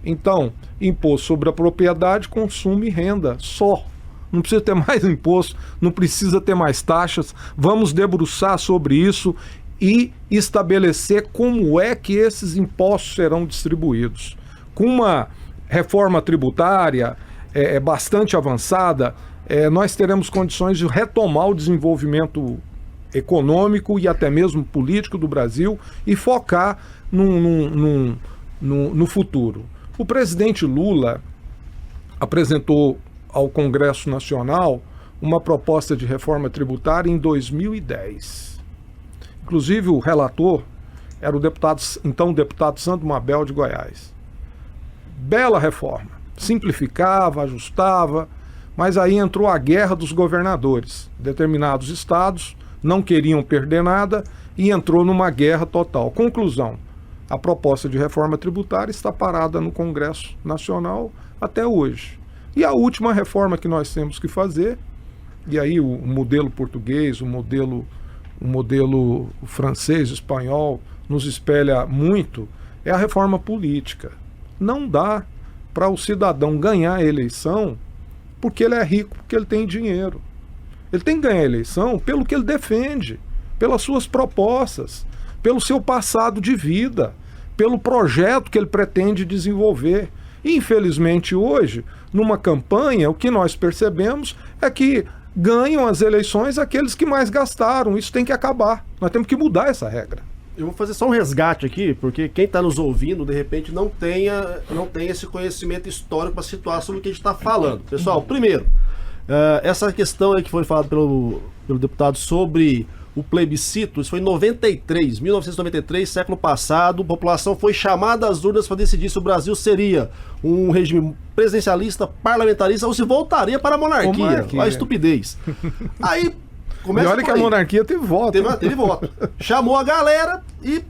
Então, imposto sobre a propriedade, consumo e renda, só. Não precisa ter mais imposto, não precisa ter mais taxas. Vamos debruçar sobre isso e estabelecer como é que esses impostos serão distribuídos. Com uma reforma tributária bastante avançada, nós teremos condições de retomar o desenvolvimento econômico e até mesmo político do Brasil e focar no futuro. O presidente Lula apresentou ao Congresso Nacional uma proposta de reforma tributária em 2010. Inclusive o relator era o então deputado Sandro Mabel de Goiás. Bela reforma, simplificava, ajustava, mas aí entrou a guerra dos governadores. Determinados estados não queriam perder nada e entrou numa guerra total. Conclusão, a proposta de reforma tributária está parada no Congresso Nacional até hoje. E a última reforma que nós temos que fazer, e aí o modelo português, o modelo francês, espanhol, nos espelha muito, é a reforma política. Não dá para o cidadão ganhar a eleição porque ele é rico, porque ele tem dinheiro. Ele tem que ganhar a eleição pelo que ele defende, pelas suas propostas, pelo seu passado de vida, pelo projeto que ele pretende desenvolver. Infelizmente hoje, numa campanha, o que nós percebemos é que ganham as eleições aqueles que mais gastaram. Isso tem que acabar. Nós temos que mudar essa regra. Eu vou fazer só um resgate aqui, porque quem está nos ouvindo, de repente, não tem esse conhecimento histórico para situar sobre o que a gente está falando. Pessoal, primeiro, essa questão aí que foi falada pelo deputado sobre o plebiscito, isso foi em 1993, século passado, a população foi chamada às urnas para decidir se o Brasil seria um regime presidencialista, parlamentarista ou se voltaria para a monarquia. Olha a estupidez. Aí, começa e olha que a monarquia teve voto. Teve voto. Chamou a galera e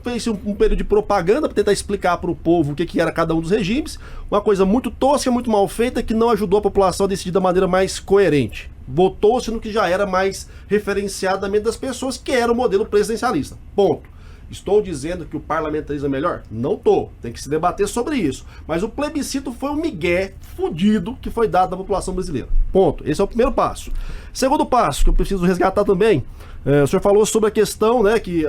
fez um período de propaganda para tentar explicar para o povo o que era cada um dos regimes. Uma coisa muito tosca, muito mal feita, que não ajudou a população a decidir da maneira mais coerente. Votou-se no que já era mais referenciado na mente das pessoas, que era o modelo presidencialista. Ponto. Estou dizendo que o parlamentarismo é melhor? Não estou. Tem que se debater sobre isso. Mas o plebiscito foi um migué fudido que foi dado à população brasileira. Ponto. Esse é o primeiro passo. Segundo passo, que eu preciso resgatar também, o senhor falou sobre a questão, né, que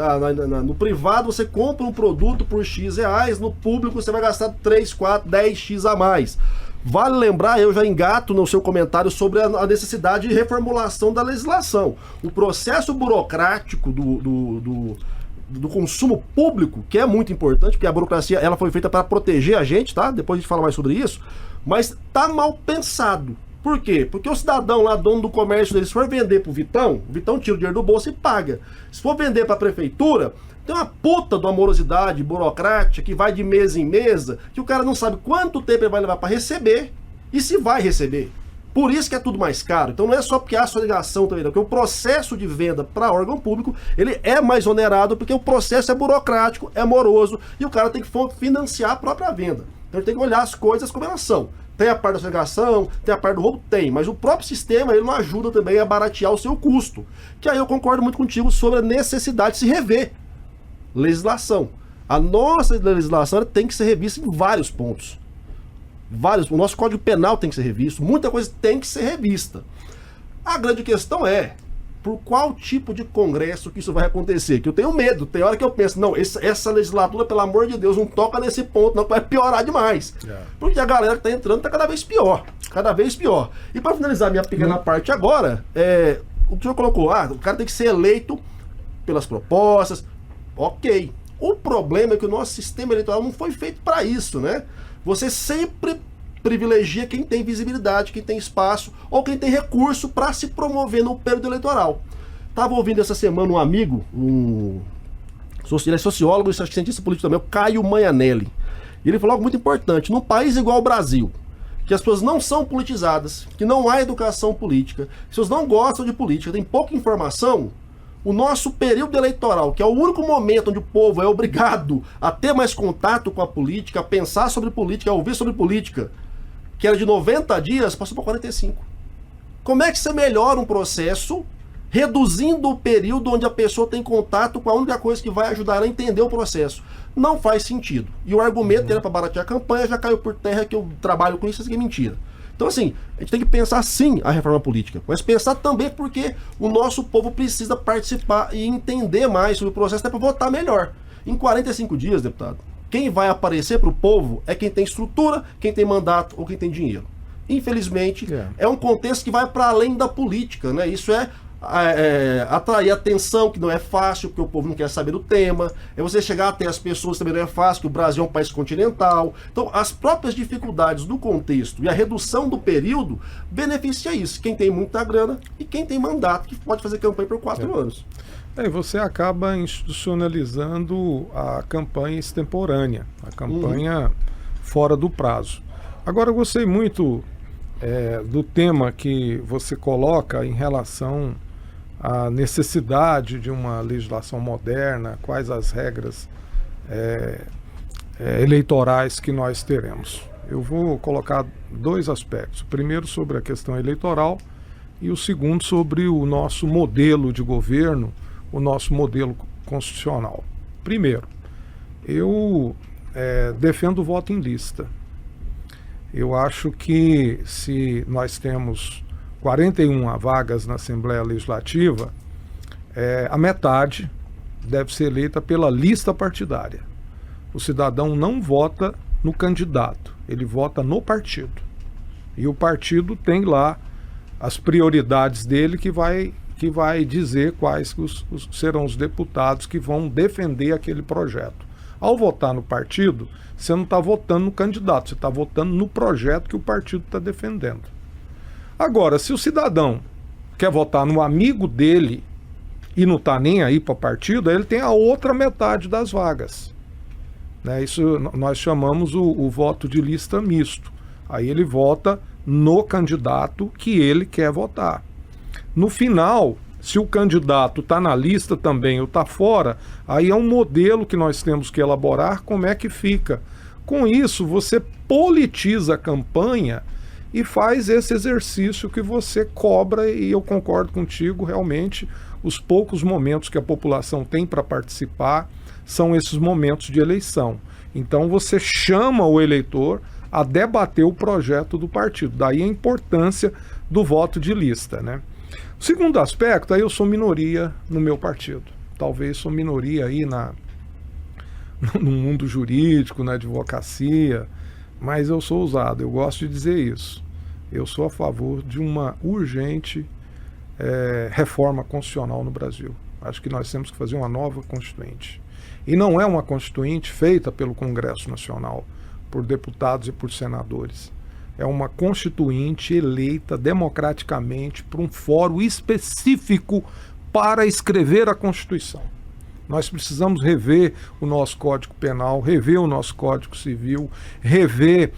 no privado você compra um produto por X reais, no público você vai gastar 3, 4, 10X a mais. Vale lembrar, eu já engato no seu comentário sobre a necessidade de reformulação da legislação. O processo burocrático do consumo público, que é muito importante, porque a burocracia ela foi feita para proteger a gente, tá? Depois a gente fala mais sobre isso, mas tá mal pensado. Por quê? Porque o cidadão lá, dono do comércio dele, se for vender pro Vitão, o Vitão tira o dinheiro do bolso e paga. Se for vender pra prefeitura, tem uma puta de uma morosidade burocrática que vai de mesa em mesa, que o cara não sabe quanto tempo ele vai levar para receber e se vai receber. Por isso que é tudo mais caro. Então não é só porque há sonegação também, não. Porque o processo de venda para órgão público, ele é mais onerado porque o processo é burocrático, é moroso e o cara tem que financiar a própria venda. Então ele tem que olhar as coisas como elas são. Tem a parte da sonegação, tem a parte do roubo? Tem, mas o próprio sistema ele não ajuda também a baratear o seu custo. Que aí eu concordo muito contigo sobre a necessidade de se rever legislação. A nossa legislação tem que ser revista em vários pontos. O nosso Código Penal tem que ser revisto, muita coisa tem que ser revista. A grande questão é, por qual tipo de congresso que isso vai acontecer, que eu tenho medo. Tem hora que eu penso, não, essa legislatura, pelo amor de Deus, não toca nesse ponto, não, vai piorar demais. Porque a galera que tá entrando tá cada vez pior, cada vez pior. E para finalizar minha pequena parte agora, o que o senhor colocou, o cara tem que ser eleito pelas propostas, ok. O problema é que o nosso sistema eleitoral não foi feito para isso, né? Você sempre privilegia quem tem visibilidade, quem tem espaço ou quem tem recurso para se promover no período eleitoral. Estava ouvindo essa semana um amigo, ele é sociólogo e cientista político também, o Caio Manhanelli. E ele falou algo muito importante. Num país igual ao Brasil, que as pessoas não são politizadas, que não há educação política, que as pessoas não gostam de política, tem pouca informação, o nosso período eleitoral, que é o único momento onde o povo é obrigado a ter mais contato com a política, a pensar sobre política, a ouvir sobre política, que era de 90 dias, passou para 45. Como é que você melhora um processo reduzindo o período onde a pessoa tem contato com a única coisa que vai ajudar ela a entender o processo? Não faz sentido. E o argumento era para baratear a campanha, já caiu por terra que eu trabalho com isso é mentira. Então, assim, a gente tem que pensar sim a reforma política, mas pensar também porque o nosso povo precisa participar e entender mais sobre o processo até para votar melhor. Em 45 dias, deputado, quem vai aparecer para o povo é quem tem estrutura, quem tem mandato ou quem tem dinheiro. Infelizmente, é um contexto que vai para além da política, né? Isso é atrair atenção, que não é fácil, porque o povo não quer saber do tema, é você chegar até as pessoas, também não é fácil, que o Brasil é um país continental. Então, as próprias dificuldades do contexto e a redução do período beneficia isso, quem tem muita grana e quem tem mandato, que pode fazer campanha por 4 anos. E você acaba institucionalizando a campanha extemporânea, a campanha fora do prazo. Agora, eu gostei muito do tema que você coloca em relação à necessidade de uma legislação moderna, quais as regras eleitorais que nós teremos. Eu vou colocar 2 aspectos. O primeiro sobre a questão eleitoral e o segundo sobre o nosso modelo de governo, o nosso modelo constitucional. Primeiro, eu defendo o voto em lista. Eu acho que se nós temos 41 vagas na Assembleia Legislativa, a metade deve ser eleita pela lista partidária. O cidadão não vota no candidato, ele vota no partido. E o partido tem lá as prioridades dele que vai dizer quais serão os deputados que vão defender aquele projeto. Ao votar no partido, você não está votando no candidato, você está votando no projeto que o partido está defendendo. Agora, se o cidadão quer votar no amigo dele e não está nem aí para o partido, aí ele tem a outra metade das vagas. Né? Isso nós chamamos o voto de lista misto. Aí ele vota no candidato que ele quer votar. No final, se o candidato está na lista também ou está fora, aí é um modelo que nós temos que elaborar como é que fica. Com isso, você politiza a campanha e faz esse exercício que você cobra, e eu concordo contigo, realmente, os poucos momentos que a população tem para participar são esses momentos de eleição. Então você chama o eleitor a debater o projeto do partido. Daí a importância do voto de lista, né? O segundo aspecto, aí eu sou minoria no meu partido. Talvez sou minoria aí no mundo jurídico, na advocacia, mas eu sou ousado, eu gosto de dizer isso. Eu sou a favor de uma urgente reforma constitucional no Brasil. Acho que nós temos que fazer uma nova Constituinte. E não é uma Constituinte feita pelo Congresso Nacional, por deputados e por senadores. É uma Constituinte eleita democraticamente por um fórum específico para escrever a Constituição. Nós precisamos rever o nosso Código Penal, rever o nosso Código Civil, rever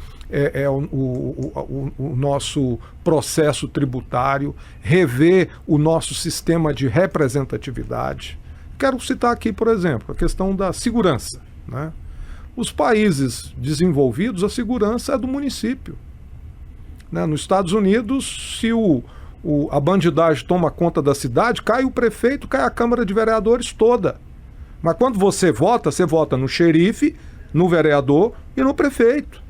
o nosso processo tributário, rever o nosso sistema de representatividade. Quero citar aqui, por exemplo, a questão da segurança, né? Os países desenvolvidos, a segurança é do município. Né? Nos Estados Unidos, se a bandidagem toma conta da cidade, cai o prefeito, cai a Câmara de Vereadores toda. Mas quando você vota no xerife, no vereador e no prefeito.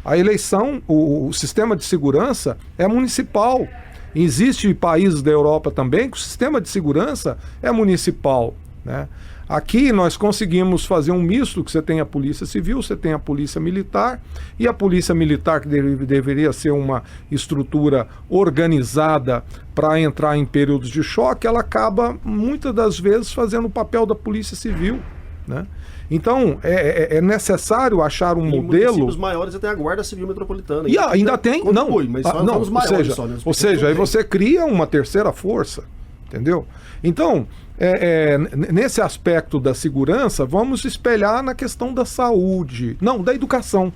A eleição, o sistema de segurança é municipal. Existem países da Europa também que o sistema de segurança é municipal, né? Aqui nós conseguimos fazer um misto, que você tem a polícia civil, você tem a polícia militar, e a polícia militar, que deveria ser uma estrutura organizada para entrar em períodos de choque, ela acaba muitas das vezes fazendo o papel da polícia civil, né? Então é necessário achar um modelo. Em municípios maiores você tem a Guarda Civil Metropolitana. E ainda tem, ou seja, aí você cria uma terceira força, entendeu? Então, nesse aspecto da segurança, vamos espelhar na questão da saúde, não, da educação.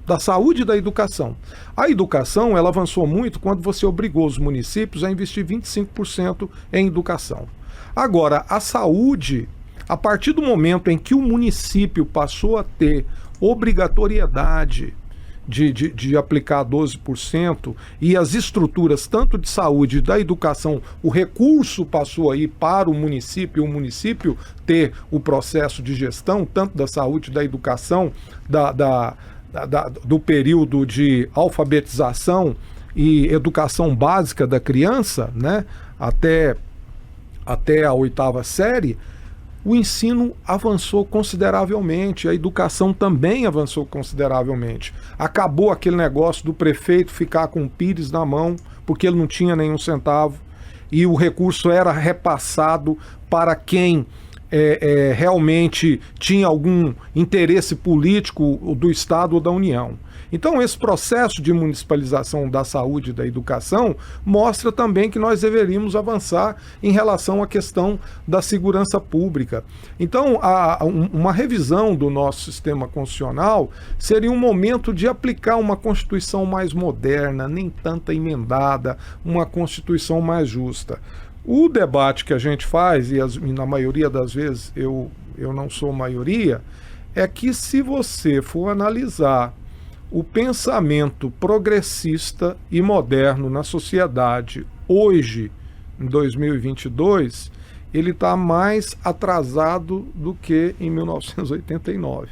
Da saúde e da educação. A educação, ela avançou muito quando você obrigou os municípios a investir 25% em educação. Agora, a saúde, a partir do momento em que o município passou a ter obrigatoriedade de aplicar 12%, e as estruturas tanto de saúde e da educação, o recurso passou aí para o município ter o processo de gestão, tanto da saúde, da educação, do período de alfabetização e educação básica da criança, né, até a 8ª série, o ensino avançou consideravelmente, a educação também avançou consideravelmente. Acabou aquele negócio do prefeito ficar com o pires na mão, porque ele não tinha nenhum centavo, e o recurso era repassado para quem realmente tinha algum interesse político do Estado ou da União. Então, esse processo de municipalização da saúde e da educação mostra também que nós deveríamos avançar em relação à questão da segurança pública. Então, uma revisão do nosso sistema constitucional seria um momento de aplicar uma Constituição mais moderna, nem tanta emendada, uma Constituição mais justa. O debate que a gente faz, e na maioria das vezes eu não sou maioria, é que se você for analisar o pensamento progressista e moderno na sociedade hoje, em 2022, ele está mais atrasado do que em 1989.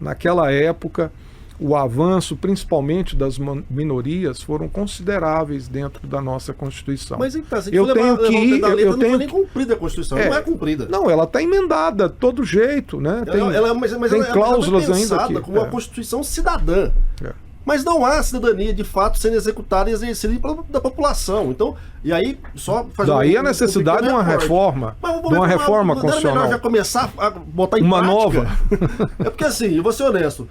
Naquela época, o avanço, principalmente das minorias, foram consideráveis dentro da nossa Constituição. Mas então, se eu tenho que ir, não foi nem cumprida a Constituição, não é cumprida. Não, ela está emendada de todo jeito, né? Tem cláusulas ainda aqui. Como uma Constituição cidadã. Mas não há cidadania de fato sendo executada e exercida da população. Então, e aí só fazer daí a necessidade de uma reforma, de uma reforma constitucional. Não é melhor já começar a botar em uma prática? Nova. É porque assim, eu vou ser honesto,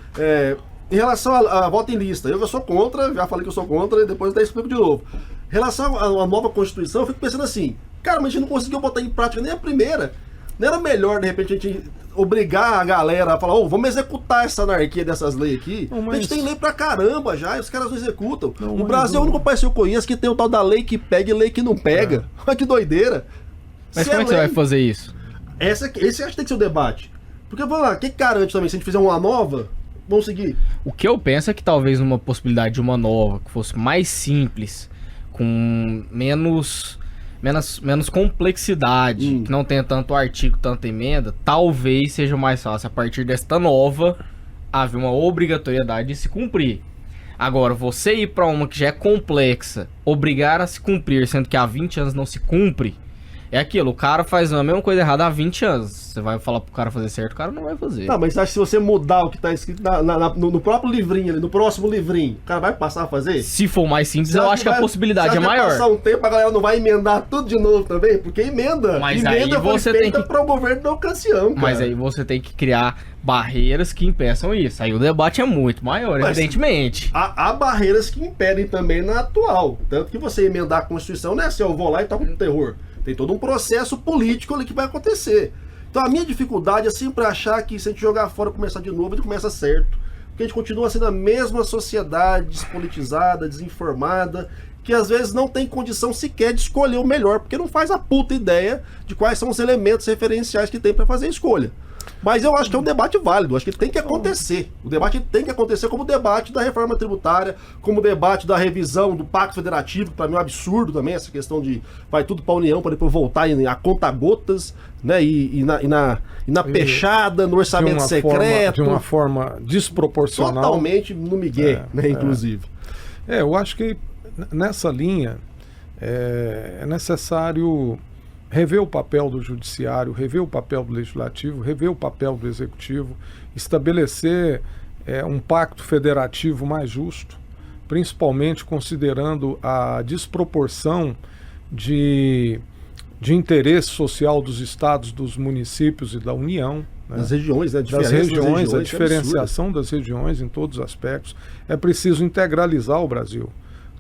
em relação a voto em lista, eu sou contra, já falei que eu sou contra e depois até explico de novo. Em relação à nova Constituição, eu fico pensando assim, cara, mas a gente não conseguiu botar em prática nem a primeira. Não era melhor, de repente, a gente obrigar a galera a falar, vamos executar essa anarquia dessas leis aqui? Não, mas... A gente tem lei pra caramba já, e os caras não executam. O Brasil é o único país que eu conheço que tem o tal da lei que pega e lei que não pega. Olha que doideira. Mas como é que você vai fazer isso? Esse acho que tem que ser o debate. Porque, vamos lá, o que garante também? Se a gente fizer uma nova, vamos seguir? O que eu penso é que talvez uma possibilidade de uma nova, que fosse mais simples, com menos complexidade, que não tenha tanto artigo, tanta emenda, talvez seja mais fácil, a partir desta nova, haver uma obrigatoriedade de se cumprir. Agora, você ir para uma que já é complexa, obrigar a se cumprir, sendo que há 20 anos não se cumpre, é aquilo, o cara faz a mesma coisa errada há 20 anos. Você vai falar pro cara fazer certo, o cara não vai fazer. Tá, mas acho que se você mudar o que tá escrito no próprio livrinho ali, no próximo livrinho, o cara vai passar a fazer? Se for mais simples, eu acho que a possibilidade é maior. Se passar um tempo, a galera não vai emendar tudo de novo também? Porque emenda aí você tem que... para o governo da ocasião, cara. Mas aí você tem que criar barreiras que impeçam isso. Aí o debate é muito maior, mas evidentemente. Há barreiras que impedem também na atual. Tanto que você emendar a Constituição não é assim, eu vou lá e toco no terror. Tem todo um processo político ali que vai acontecer. Então a minha dificuldade é sempre achar que se a gente jogar fora e começar de novo, ele começa certo. Porque a gente continua sendo a mesma sociedade despolitizada, desinformada, que às vezes não tem condição sequer de escolher o melhor, porque não faz a puta ideia de quais são os elementos referenciais que tem para fazer a escolha. Mas eu acho que é um debate válido, acho que tem que acontecer. O debate tem que acontecer como o debate da reforma tributária, como o debate da revisão do Pacto Federativo, que para mim é um absurdo também, essa questão de vai tudo para a União para depois voltar a conta-gotas, né? E na peixada, no orçamento secreto. De uma forma desproporcional. Totalmente no migué, né? Inclusive. Eu acho que nessa linha É necessário rever o papel do judiciário, rever o papel do legislativo, rever o papel do executivo, estabelecer um pacto federativo mais justo, principalmente considerando a desproporção de interesse social dos estados, dos municípios e da União. Né? Das regiões, né? Das regiões, a diferenciação das regiões em todos os aspectos. É preciso integralizar o Brasil.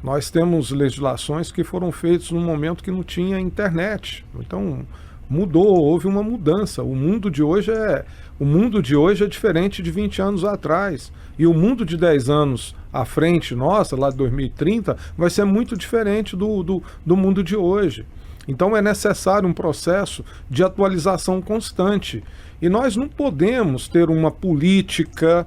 Nós temos legislações que foram feitas num momento que não tinha internet. Então, mudou, houve uma mudança. O mundo de hoje é diferente de 20 anos atrás. E o mundo de 10 anos à frente, nossa, lá de 2030, vai ser muito diferente do mundo de hoje. Então é necessário um processo de atualização constante. E nós não podemos ter uma política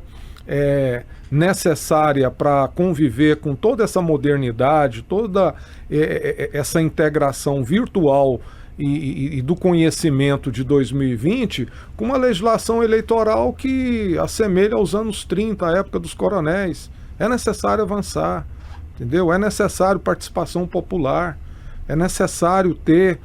necessária para conviver com toda essa modernidade, toda essa integração virtual e do conhecimento de 2020, com uma legislação eleitoral que assemelha aos anos 30, a época dos coronéis. É necessário avançar, entendeu? É necessário participação popular, é necessário ter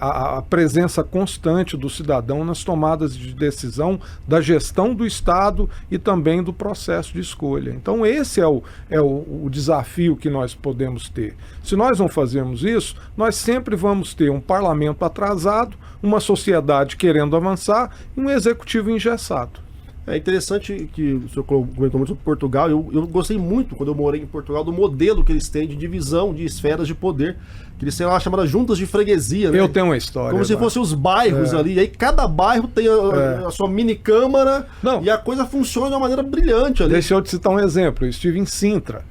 a presença constante do cidadão nas tomadas de decisão da gestão do Estado e também do processo de escolha. Então esse é o desafio que nós podemos ter. Se nós não fazermos isso, nós sempre vamos ter um parlamento atrasado, uma sociedade querendo avançar e um executivo engessado. É interessante que o senhor comentou muito sobre Portugal. Eu gostei muito, quando eu morei em Portugal, do modelo que eles têm de divisão de esferas de poder, que eles têm lá chamadas juntas de freguesia, né? Eu tenho uma história. Como se fossem os bairros ali. E aí cada bairro tem a sua mini câmara. Não. E a coisa funciona de uma maneira brilhante ali. Deixa eu te citar um exemplo. Eu estive em Sintra,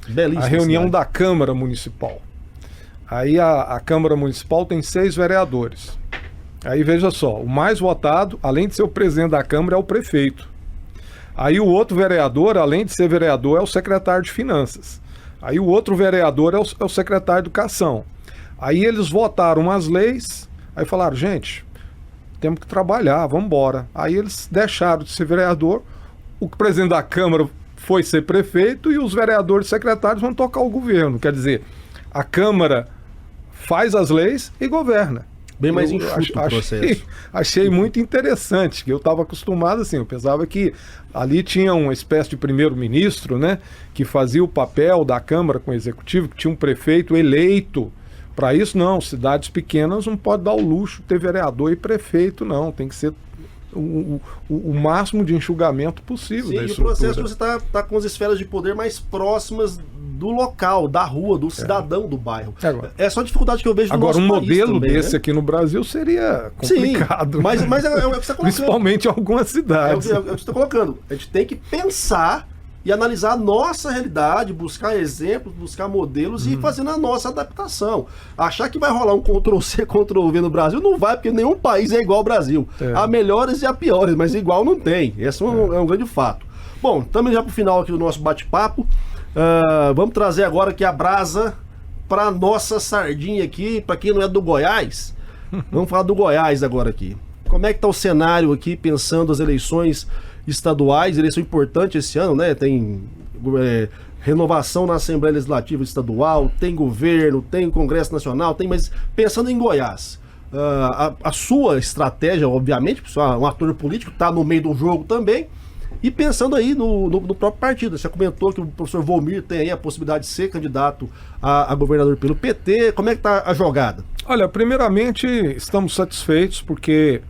Belíssima a reunião cidade. da Câmara Municipal. Aí a Câmara Municipal tem 6 vereadores. Aí veja só, o mais votado, além de ser o presidente da Câmara, é o prefeito. Aí o outro vereador, além de ser vereador, é o secretário de Finanças. Aí o outro vereador é o secretário de Educação. Aí eles votaram as leis, aí falaram, gente, temos que trabalhar, vamos embora. Aí eles deixaram de ser vereador, o presidente da Câmara foi ser prefeito e os vereadores e secretários vão tocar o governo. Quer dizer, a Câmara faz as leis e governa. Bem mais enxuto o processo. Achei muito interessante, que eu estava acostumado assim, eu pensava que ali tinha uma espécie de primeiro-ministro, né, que fazia o papel da Câmara com o Executivo, que tinha um prefeito eleito. Para isso, não, cidades pequenas não pode dar o luxo de ter vereador e prefeito, não, tem que ser o máximo de enxugamento possível. Sim, da e o estrutura. processo você tá com as esferas de poder mais próximas do local, da rua, do cidadão do bairro. É só a dificuldade que eu vejo no Agora, nosso um país modelo também, desse né? aqui no Brasil seria complicado. Sim, mas é o que você está colocando. Principalmente em algumas cidades. É o que você está colocando. A gente tem que pensar e analisar a nossa realidade, buscar exemplos, buscar modelos e ir fazendo a nossa adaptação. Achar que vai rolar um Ctrl-C, Ctrl-V no Brasil, não vai, porque nenhum país é igual ao Brasil. Há melhores e há piores, mas igual não tem. Esse é um grande fato. Bom, estamos já para o final aqui do nosso bate-papo. Vamos trazer agora aqui a brasa para nossa sardinha aqui, para quem não é do Goiás. Vamos falar do Goiás agora aqui. Como é que está o cenário aqui, pensando as eleições estaduais, eleição importante esse ano, né? Tem renovação na Assembleia Legislativa Estadual, tem governo, tem Congresso Nacional, mas pensando em Goiás, a sua estratégia, obviamente, porque você é um ator político, está no meio do jogo também, e pensando aí no próprio partido. Você comentou que o professor Volmir tem aí a possibilidade de ser candidato a governador pelo PT. Como é que está a jogada? Olha, primeiramente, estamos satisfeitos porque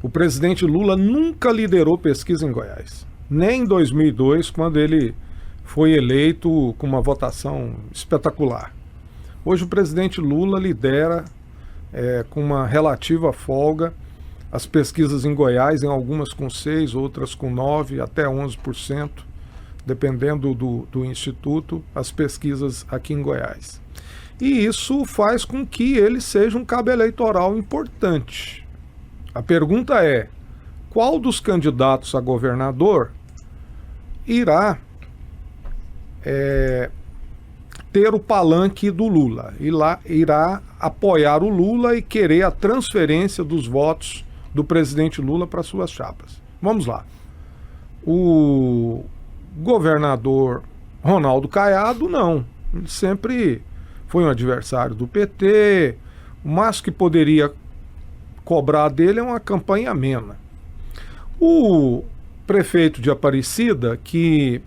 o presidente Lula nunca liderou pesquisa em Goiás. Nem em 2002, quando ele foi eleito com uma votação espetacular. Hoje o presidente Lula lidera com uma relativa folga as pesquisas em Goiás, em algumas com 6%, outras com 9%, até 11%, dependendo do instituto, as pesquisas aqui em Goiás. E isso faz com que ele seja um cabo eleitoral importante. A pergunta é, qual dos candidatos a governador irá ter o palanque do Lula? Irá apoiar o Lula e querer a transferência dos votos do presidente Lula para suas chapas. Vamos lá. O governador Ronaldo Caiado, não. Ele sempre foi um adversário do PT, o máximo que poderia cobrar dele é uma campanha amena. O prefeito de Aparecida, que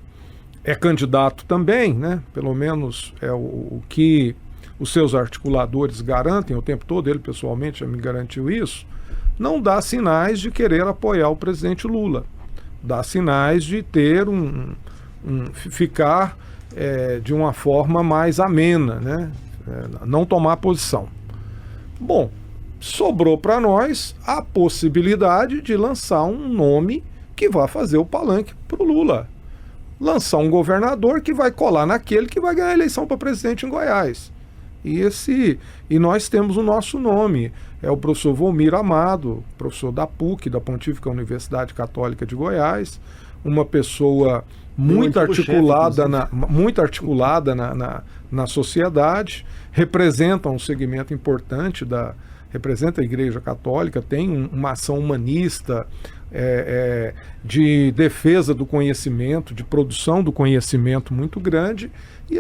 é candidato também, né? Pelo menos é o que os seus articuladores garantem o tempo todo, ele pessoalmente já me garantiu isso, não dá sinais de querer apoiar o presidente Lula. Dá sinais de ter ficar de uma forma mais amena, né? Não tomar posição. Bom, sobrou para nós a possibilidade de lançar um nome que vai fazer o palanque para o Lula. Lançar um governador que vai colar naquele que vai ganhar a eleição para presidente em Goiás. E nós temos o nosso nome, é o professor Volmir Amado, professor da PUC, da Pontífica Universidade Católica de Goiás, uma pessoa muito articulada, na sociedade, representa um segmento importante representa a Igreja Católica, tem uma ação humanista, de defesa do conhecimento, de produção do conhecimento muito grande, e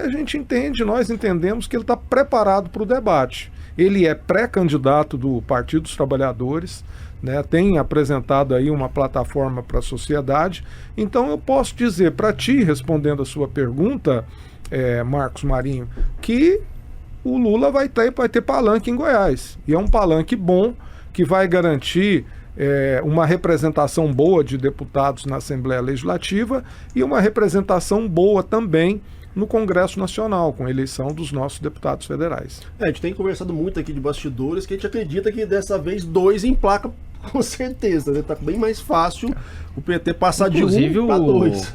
nós entendemos que ele está preparado para o debate. Ele é pré-candidato do Partido dos Trabalhadores, né, tem apresentado aí uma plataforma para a sociedade. Então eu posso dizer para ti, respondendo a sua pergunta, Marcos Marinho, que o Lula vai ter palanque em Goiás. E é um palanque bom, que vai garantir uma representação boa de deputados na Assembleia Legislativa e uma representação boa também no Congresso Nacional, com a eleição dos nossos deputados federais. A gente tem conversado muito aqui de bastidores, que a gente acredita que dessa vez 2 emplaca com certeza, né? Tá bem mais fácil o PT passar inclusive, de 1 para 2.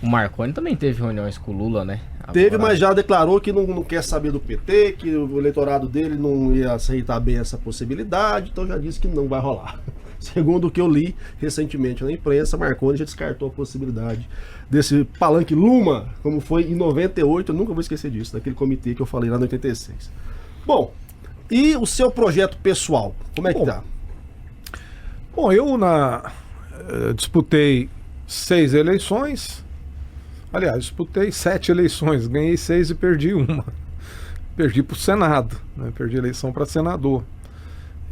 O Marconi também teve reuniões com o Lula, né? Teve, mas já declarou que não quer saber do PT, que o eleitorado dele não ia aceitar bem essa possibilidade, então já disse que não vai rolar. Segundo o que eu li recentemente na imprensa, Marconi já descartou a possibilidade desse palanque Luma, como foi em 98, eu nunca vou esquecer disso, daquele comitê que eu falei lá no 86. Bom, e o seu projeto pessoal, como é que tá? Bom, eu disputei 6 eleições, aliás, disputei 7 eleições, ganhei 6 e perdi uma. Perdi para o Senado, né? Perdi a eleição para senador.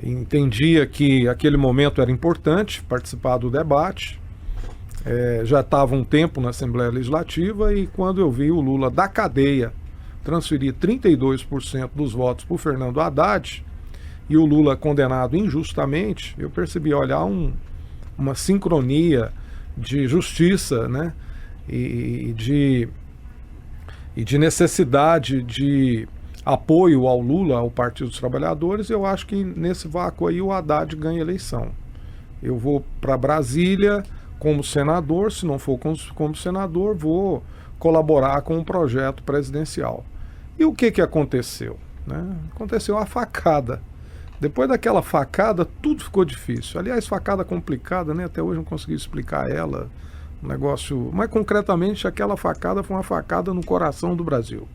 Entendia que aquele momento era importante participar do debate. Já estava um tempo na Assembleia Legislativa e quando eu vi o Lula da cadeia transferir 32% dos votos para o Fernando Haddad e o Lula condenado injustamente, eu percebi, olha, há uma sincronia de justiça, né? E de necessidade de apoio ao Lula, ao Partido dos Trabalhadores. Eu acho que nesse vácuo aí o Haddad ganha a eleição. Eu vou para Brasília como senador, se não for como senador, vou colaborar com um projeto presidencial. E o que aconteceu? Né? Aconteceu a facada. Depois daquela facada, tudo ficou difícil. Aliás, facada complicada, né? Até hoje não consegui explicar ela. Um negócio... Mas concretamente, aquela facada foi uma facada no coração do Brasil.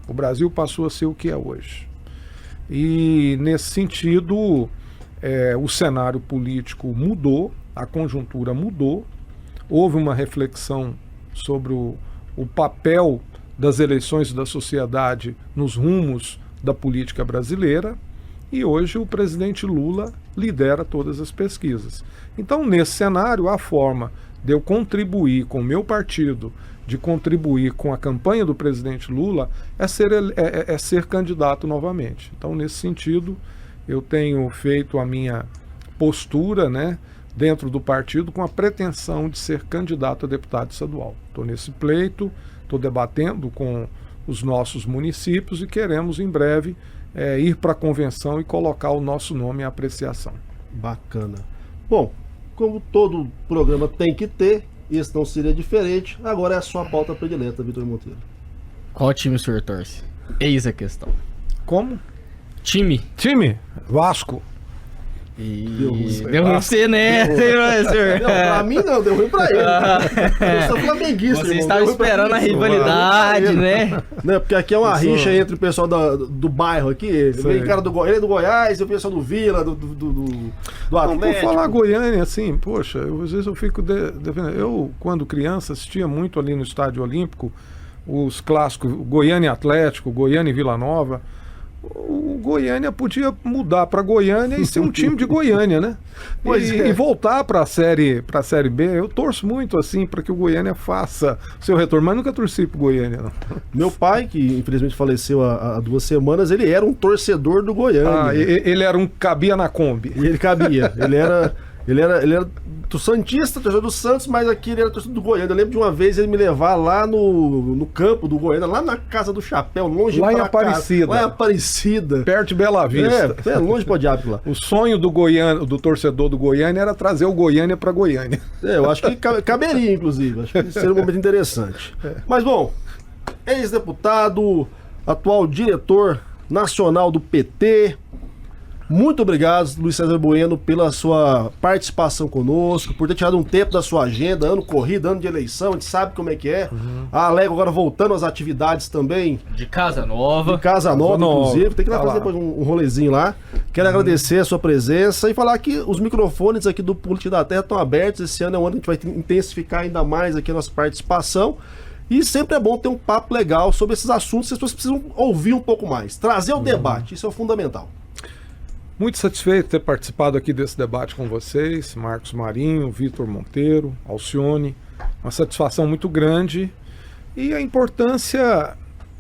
O Brasil passou a ser o que é hoje. E, nesse sentido, o cenário político mudou, a conjuntura mudou, houve uma reflexão sobre o papel das eleições da sociedade nos rumos da política brasileira, e hoje o presidente Lula lidera todas as pesquisas. Então, nesse cenário, a forma de eu contribuir com o meu partido, de contribuir com a campanha do presidente Lula, é ser candidato novamente. Então, nesse sentido, eu tenho feito a minha postura, né, dentro do partido com a pretensão de ser candidato a deputado estadual. Estou nesse pleito, estou debatendo com os nossos municípios e queremos em breve ir para a convenção e colocar o nosso nome em apreciação. Bacana. Bom, como todo programa tem que ter, esse não seria diferente. Agora é a sua pauta predileta, Vitor Monteiro. Qual time o senhor torce? Eis a questão. Como? Time. Vasco. Deu ruim pra você, né, professor? Não, pra mim não, deu ruim pra ele. Eu sou flamenguista. Você estava esperando a rivalidade, né? Não, porque aqui é uma rixa entre o pessoal do bairro aqui. Ele é do Goiás e o pessoal do Vila, do Atlético. Por falar Goiânia, assim, poxa, às vezes eu fico defendendo. Eu, quando criança, assistia muito ali no Estádio Olímpico os clássicos Goiânia e Atlético, Goiânia e Vila Nova. O Goiânia podia mudar para Goiânia e ser um time de Goiânia, né? E voltar para a série B. Eu torço muito assim para que o Goiânia faça seu retorno, mas nunca torci pro Goiânia, não. Meu pai, que infelizmente faleceu há 2 semanas, ele era um torcedor do Goiânia. Ele era cabia na Kombi. E ele cabia. Ele era do Santista, torcedor do Santos, mas aqui ele era torcedor do Goiânia. Eu lembro de uma vez ele me levar lá no campo do Goiânia, lá na Casa do Chapéu, longe lá pra em Aparecida. Lá em Aparecida. Perto de Bela Vista. É longe pra diabo lá. O sonho do torcedor do Goiânia era trazer o Goiânia para Goiânia. Eu acho que caberia, inclusive. Acho que seria um momento interessante. Mas, bom, ex-deputado, atual diretor nacional do PT. Muito obrigado, Luiz César Bueno, pela sua participação conosco, por ter tirado um tempo da sua agenda, ano corrido, ano de eleição, a gente sabe como é que é. A Alego agora voltando às atividades também. De Casa Nova. De Casa Nova, inclusive. Tem que ir lá fazer depois um rolezinho lá. Quero agradecer a sua presença e falar que os microfones aqui do Política da Terra estão abertos. Esse ano é um ano que a gente vai intensificar ainda mais aqui a nossa participação. E sempre é bom ter um papo legal sobre esses assuntos que as pessoas precisam ouvir um pouco mais. Trazer o debate, isso é o fundamental. Muito satisfeito de ter participado aqui desse debate com vocês, Marcos Marinho, Vitor Monteiro, Alcione. Uma satisfação muito grande. E a importância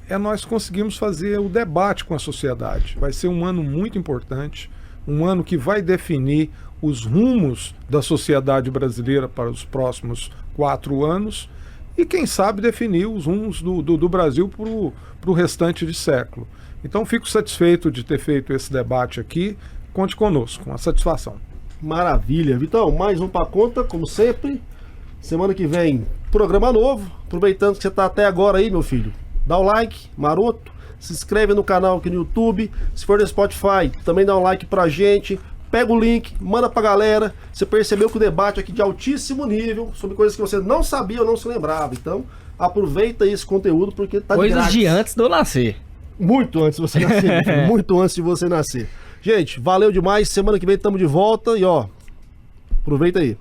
é nós conseguirmos fazer o debate com a sociedade. Vai ser um ano muito importante, um ano que vai definir os rumos da sociedade brasileira para os próximos 4 anos e, quem sabe, definir os rumos do Brasil para o restante de século. Então, fico satisfeito de ter feito esse debate aqui. Conte conosco, uma satisfação. Maravilha. Vitão, mais um pra conta, como sempre. Semana que vem, programa novo. Aproveitando que você tá até agora aí, meu filho, dá o like, maroto. Se inscreve no canal aqui no YouTube. Se for no Spotify, também dá um like pra gente. Pega o link, manda pra galera. Você percebeu que o debate aqui de altíssimo nível, sobre coisas que você não sabia ou não se lembrava. Então, aproveita esse conteúdo porque tá coisas grátis. de antes de eu nascer. Muito antes de você nascer. Muito antes de você nascer. Gente, valeu demais. Semana que vem estamos de volta e ó, aproveita aí.